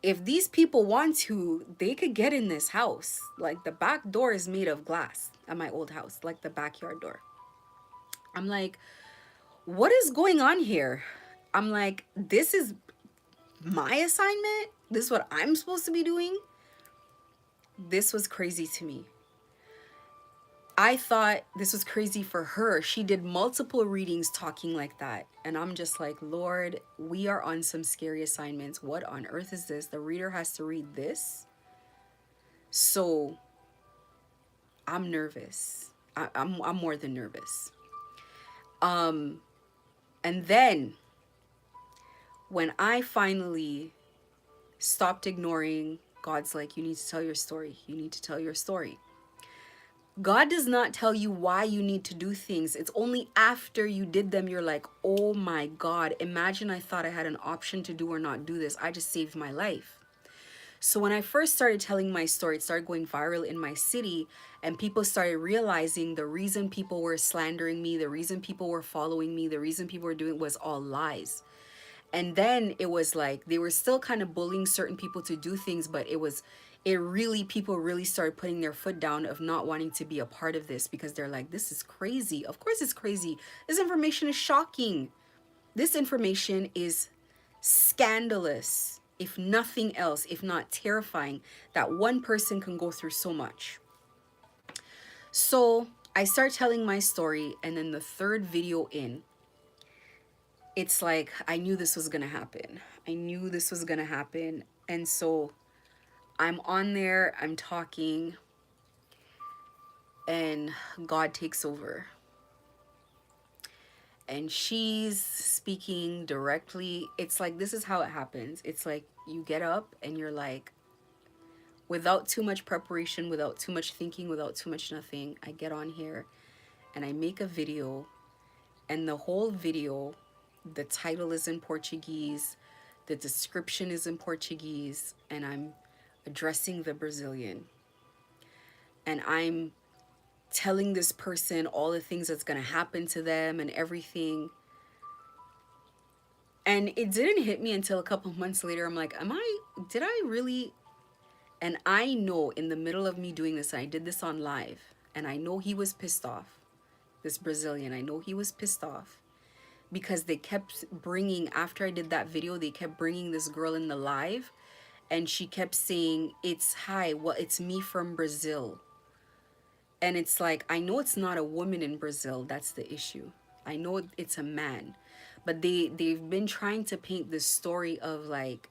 if these people want to, they could get in this house. Like the back door is made of glass at my old house, like the backyard door. I'm like, what is going on here? I'm like, this is my assignment? This is what I'm supposed to be doing? This was crazy to me. I thought this was crazy for her. She did multiple readings talking like that. And I'm just like, Lord, we are on some scary assignments. What on earth is this? The reader has to read this. So I'm nervous. I'm more than nervous. And then when I finally stopped ignoring, God's like, you need to tell your story. You need to tell your story. God does not tell you why you need to do things. It's only after you did them, you're like, oh my God, imagine I thought I had an option to do or not do this. I just saved my life. So when I first started telling my story, it started going viral in my city, and people started realizing the reason people were slandering me, the reason people were following me, the reason people were doing it was all lies. And then it was like they were still kind of bullying certain people to do things, but people really started putting their foot down of not wanting to be a part of this because they're like, this is crazy. Of course it's crazy. This information is shocking. This information is scandalous, if nothing else, if not terrifying, that one person can go through so much. So I start telling my story, and then the third video in, it's like, I knew this was going to happen. I knew this was going to happen. And so I'm on there, I'm talking, and God takes over. And she's speaking directly. It's like, this is how it happens. It's like you get up and you're like, without too much preparation, without too much thinking, without too much nothing, I get on here and I make a video. And the whole video, the title is in Portuguese, the description is in Portuguese, and I'm addressing the Brazilian. And I'm telling this person all the things that's going to happen to them and everything. And it didn't hit me until a couple months later. I'm like, did I really? And I know in the middle of me doing this, I did this on live, and I know he was pissed off. This Brazilian, I know he was pissed off because they kept bringing, after I did that video, they kept bringing this girl in the live, and she kept saying, it's me from Brazil. And it's like, I know it's not a woman in Brazil. That's the issue. I know it's a man. But they've been trying to paint this story of like,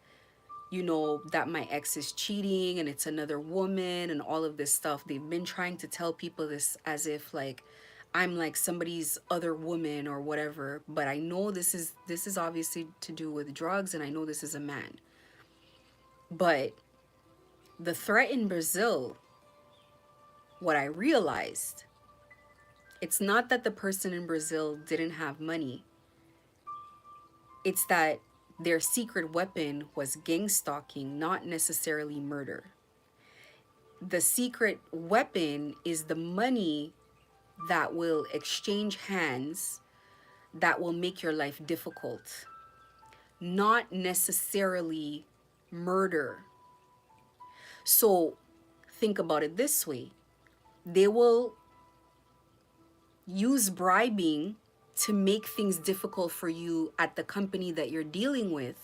you know, that my ex is cheating and it's another woman and all of this stuff. They've been trying to tell people this as if like I'm like somebody's other woman or whatever. But I know this is obviously to do with drugs, and I know this is a man. But the threat in Brazil, what I realized, it's not that the person in Brazil didn't have money. It's that their secret weapon was gang stalking, not necessarily murder. The secret weapon is the money that will exchange hands, that will make your life difficult, not necessarily murder. So think about it this way: they will use bribing to make things difficult for you at the company that you're dealing with,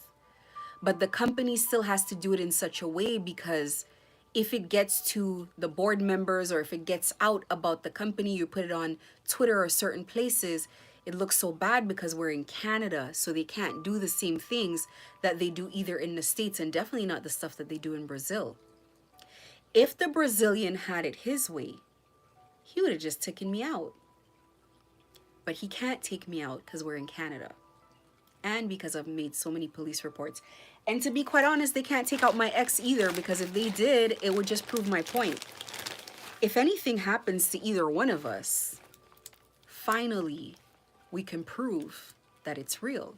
but the company still has to do it in such a way, because if it gets to the board members or if it gets out about the company, you put it on Twitter or certain places, it looks so bad because we're in Canada, so they can't do the same things that they do either in the States, and definitely not the stuff that they do in Brazil. If the Brazilian had it his way, he would have just taken me out. But he can't take me out because we're in Canada, and because I've made so many police reports. And to be quite honest, they can't take out my ex either, because if they did, it would just prove my point. If anything happens to either one of us, finally, we can prove that it's real.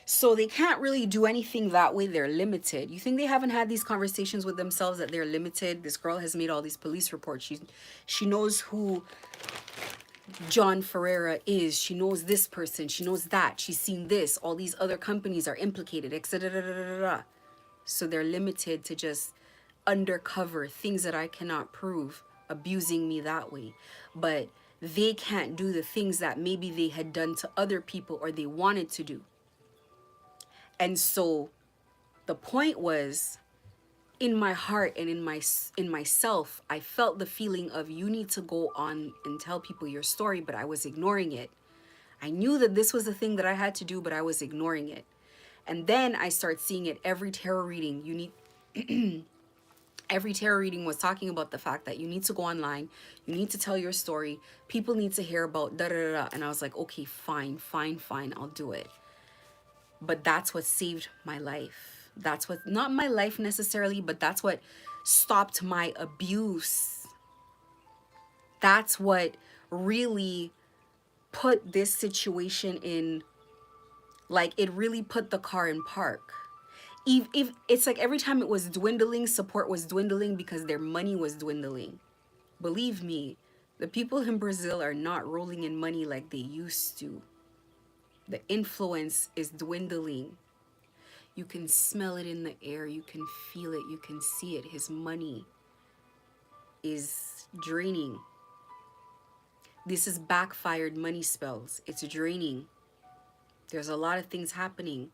So they can't really do anything that way. They're limited. You think they haven't had these conversations with themselves that they're limited? This girl has made all these police reports. She knows who John Ferreira is. She knows this person. She knows that. She's seen this. All these other companies are implicated, etc. So they're limited to just undercover things that I cannot prove, abusing me that way. But they can't do the things that maybe they had done to other people or they wanted to do. And so the point was, in my heart and in myself, I felt the feeling of, you need to go on and tell people your story, but I was ignoring it. I knew that this was the thing that I had to do, but I was ignoring it. And then I start seeing it every tarot reading. Every tarot reading was talking about the fact that you need to go online, you need to tell your story, people need to hear about da da da da. And I was like, okay, fine, I'll do it. But that's what saved my life. That's what, not my life necessarily, but that's what stopped my abuse. That's what really put this situation in, like, it really put the car in park. If it's like every time it was dwindling, support was dwindling because their money was dwindling. Believe me, the people in Brazil are not rolling in money like they used to. The influence is dwindling. You can smell it in the air. You can feel it. You can see it. His money is draining. This is backfired money spells. It's draining. There's a lot of things happening.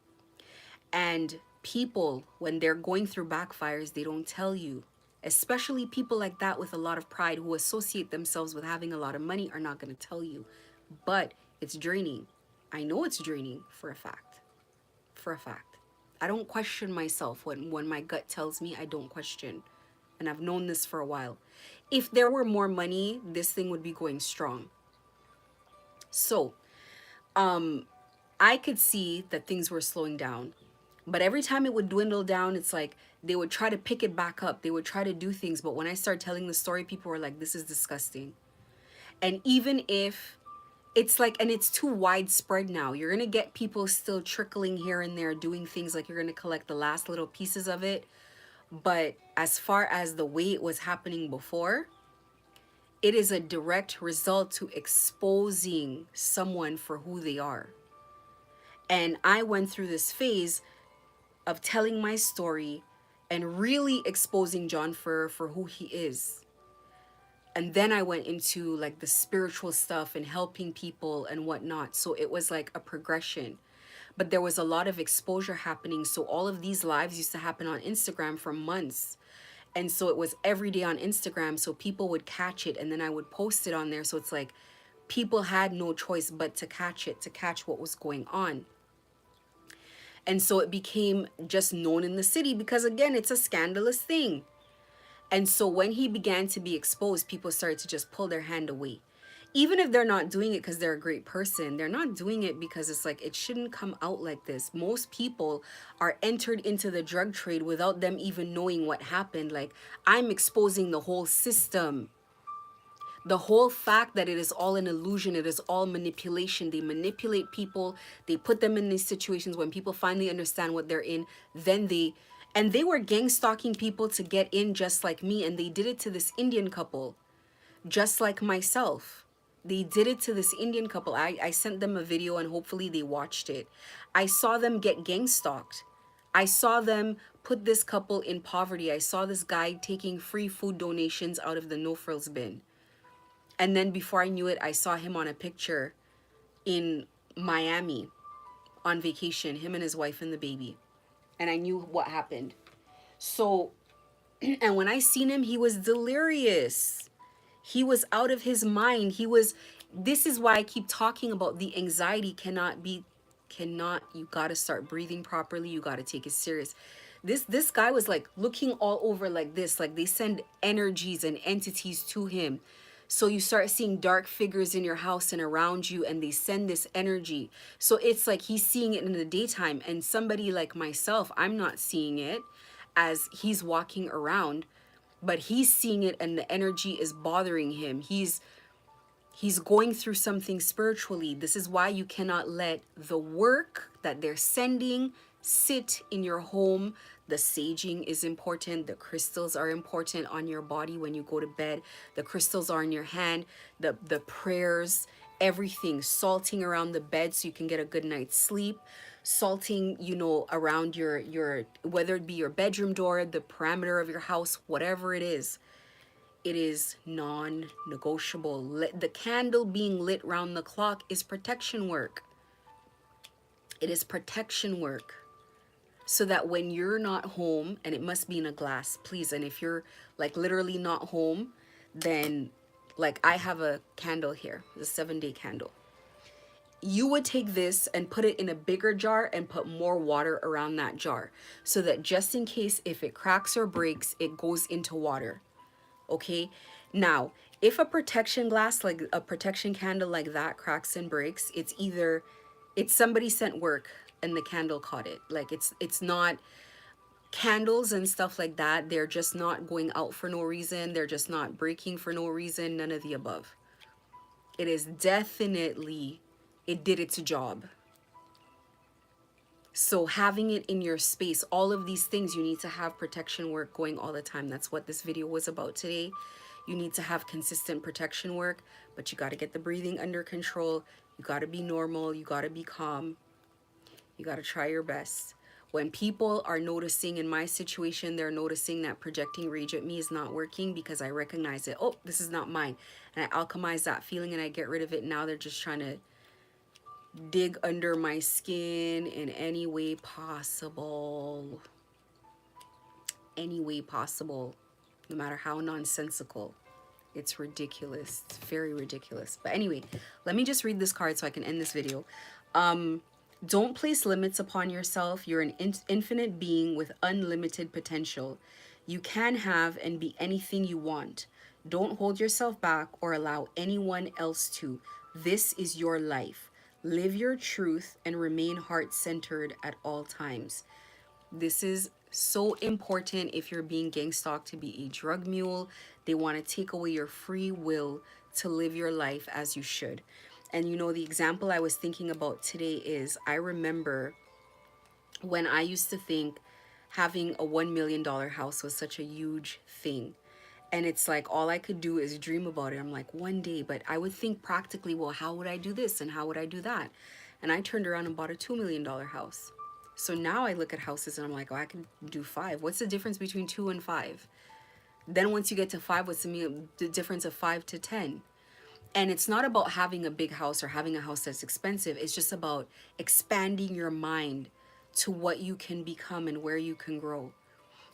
And people, when they're going through backfires, they don't tell you. Especially people like that with a lot of pride who associate themselves with having a lot of money are not going to tell you. But it's draining. I know it's draining for a fact. For a fact. I don't question myself when my gut tells me. I don't question. And I've known this for a while. If there were more money, this thing would be going strong. So, I could see that things were slowing down. But every time it would dwindle down, it's like they would try to pick it back up. They would try to do things. But when I started telling the story, people were like, this is disgusting. And even if it's like, and it's too widespread now, you're going to get people still trickling here and there doing things, like you're going to collect the last little pieces of it. But as far as the way it was happening before, it is a direct result to exposing someone for who they are. And I went through this phase of telling my story and really exposing John for who he is. And then I went into like the spiritual stuff and helping people and whatnot. So it was like a progression. But there was a lot of exposure happening. So all of these lives used to happen on Instagram for months. And so it was every day on Instagram. So people would catch it and then I would post it on there. So it's like people had no choice but to catch it, to catch what was going on. And so it became just known in the city because, again, it's a scandalous thing. And so when he began to be exposed, people started to just pull their hand away. Even if they're not doing it because they're a great person, they're not doing it because it's like, it shouldn't come out like this. Most people are entered into the drug trade without them even knowing what happened. Like, I'm exposing the whole system. The whole fact that it is all an illusion, it is all manipulation. They manipulate people, they put them in these situations. When people finally understand what they're in, then and they were gang stalking people to get in, just like me. And they did it to this Indian couple, just like myself. They did it to this Indian couple. I sent them a video and hopefully they watched it. I saw them get gang stalked. I saw them put this couple in poverty. I saw this guy taking free food donations out of the no frills bin. And then before I knew it, I saw him on a picture in Miami on vacation, him and his wife and the baby. And I knew what happened. So, and when I seen him, he was delirious. He was out of his mind. This is why I keep talking about the anxiety you gotta start breathing properly. You gotta take it serious. This guy was like looking all over like this, like they send energies and entities to him. So you start seeing dark figures in your house and around you, and they send this energy. So it's like he's seeing it in the daytime, and somebody like myself, I'm not seeing it as he's walking around, but he's seeing it, and the energy is bothering him. He's going through something spiritually. This is why you cannot let the work that they're sending sit in your home. The saging is important. The crystals are important on your body when you go to bed. The crystals are in your hand. The prayers, everything. Salting around the bed so you can get a good night's sleep. Salting, around your whether it be your bedroom door, the perimeter of your house, whatever it is non-negotiable. The candle being lit round the clock is protection work. It is protection work. So that when you're not home, and it must be in a glass, please. And if you're like literally not home, then like I have a candle here, the 7-day candle. You would take this and put it in a bigger jar and put more water around that jar, so that just in case if it cracks or breaks, it goes into water. Okay, now if a protection glass, like a protection candle like that, cracks and breaks, it's somebody sent work and the candle caught it. Like it's not candles and stuff like that. They're just not going out for no reason. They're just not breaking for no reason. None of the above. It is definitely, it did its job. So having it in your space, all of these things, you need to have protection work going all the time. That's what this video was about today. You need to have consistent protection work, but you got to get the breathing under control. You got to be normal. You got to be calm. You got to try your best. When people are noticing, in my situation, they're noticing that projecting rage at me is not working because I recognize it. Oh, this is not mine. And I alchemize that feeling and I get rid of it. Now they're just trying to dig under my skin in any way possible. Any way possible. No matter how nonsensical. It's ridiculous. It's very ridiculous. But anyway, let me just read this card so I can end this video. Don't place limits upon yourself. You're an infinite being with unlimited potential. You can have and be anything you want. Don't hold yourself back or allow anyone else to. This is your life. Live your truth and remain heart-centered at all times. This is so important if you're being gang stalked, to be a drug mule. They want to take away your free will to live your life as you should. And the example I was thinking about today is, I remember when I used to think having a $1 million house was such a huge thing. And it's like all I could do is dream about it. I'm like, one day, but I would think practically, well, how would I do this and how would I do that? And I turned around and bought a $2 million house. So now I look at houses and I'm like, oh, I can do 5. What's the difference between 2 and 5? Then once you get to 5, what's the difference of 5 to 10? And it's not about having a big house or having a house that's expensive. It's just about expanding your mind to what you can become and where you can grow.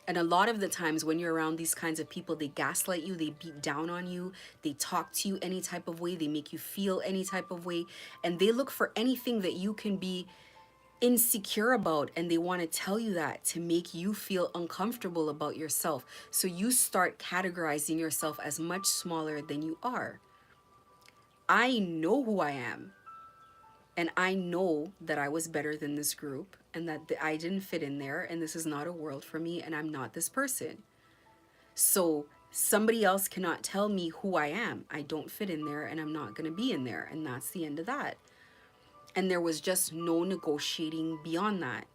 And a lot of the times when you're around these kinds of people, they gaslight you, they beat down on you, they talk to you any type of way, they make you feel any type of way, and they look for anything that you can be insecure about, and they want to tell you that to make you feel uncomfortable about yourself. So you start categorizing yourself as much smaller than you are. I know who I am, and I know that I was better than this group, and that I didn't fit in there, and this is not a world for me, and I'm not this person. So somebody else cannot tell me who I am. I don't fit in there, and I'm not going to be in there, and that's the end of that. And there was just no negotiating beyond that.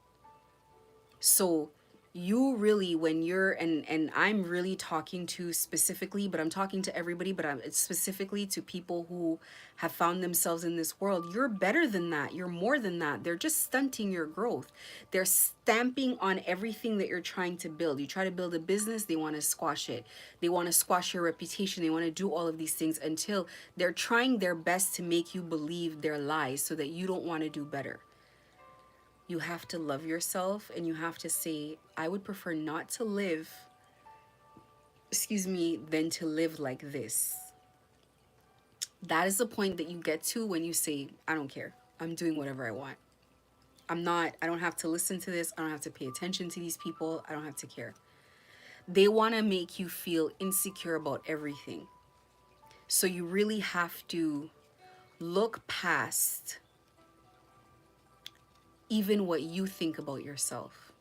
So you really, when you're, and I'm really talking to specifically, but I'm talking to everybody, but it's specifically to people who have found themselves in this world. You're better than that. You're more than that. They're just stunting your growth. They're stamping on everything that you're trying to build. You try to build a business, they want to squash it. They want to squash your reputation. They want to do all of these things until they're trying their best to make you believe their lies so that you don't want to do better. You have to love yourself, and you have to say, I would prefer not to live, than to live like this. That is the point that you get to when you say, I don't care. I'm doing whatever I want. I don't have to listen to this. I don't have to pay attention to these people. I don't have to care. They want to make you feel insecure about everything. So you really have to look past even what you think about yourself,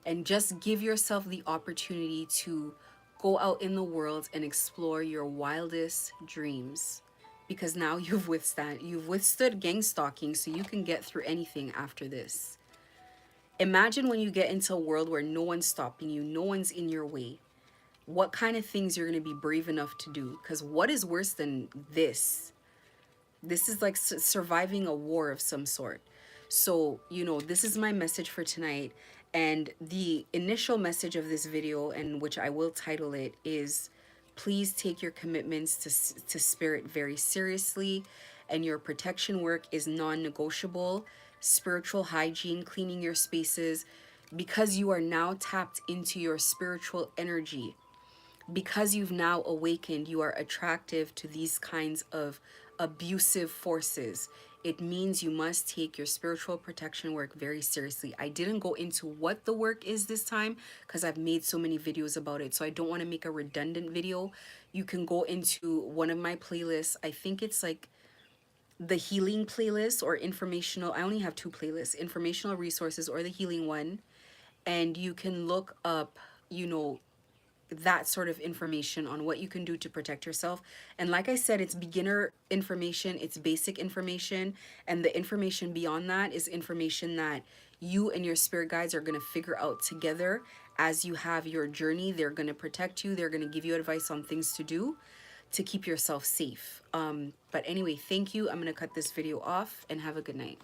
and just give yourself the opportunity to go out in the world and explore your wildest dreams, because now you've withstood gang stalking, so you can get through anything after this. Imagine when you get into a world where no one's stopping you, no one's in your way, what kind of things you're going to be brave enough to do. Because what is worse than this? This is like surviving a war of some sort. So, this is my message for tonight. And the initial message of this video, and which I will title it, is please take your commitments to spirit very seriously. And your protection work is non-negotiable. Spiritual hygiene, cleaning your spaces, because you are now tapped into your spiritual energy. Because you've now awakened, you are attractive to these kinds of abusive forces. It means you must take your spiritual protection work very seriously. I didn't go into what the work is this time because I've made so many videos about it, so I don't want to make a redundant video. You can go into one of my playlists. I think it's like the healing playlist or informational. I only have two playlists, informational resources or the healing one. And you can look up, that sort of information on what you can do to protect yourself. And like I said, it's beginner information, it's basic information, and the information beyond that is information that you and your spirit guides are going to figure out together as you have your journey. They're going to protect you, they're going to give you advice on things to do to keep yourself safe. But anyway, thank you. I'm going to cut this video off, and have a good night.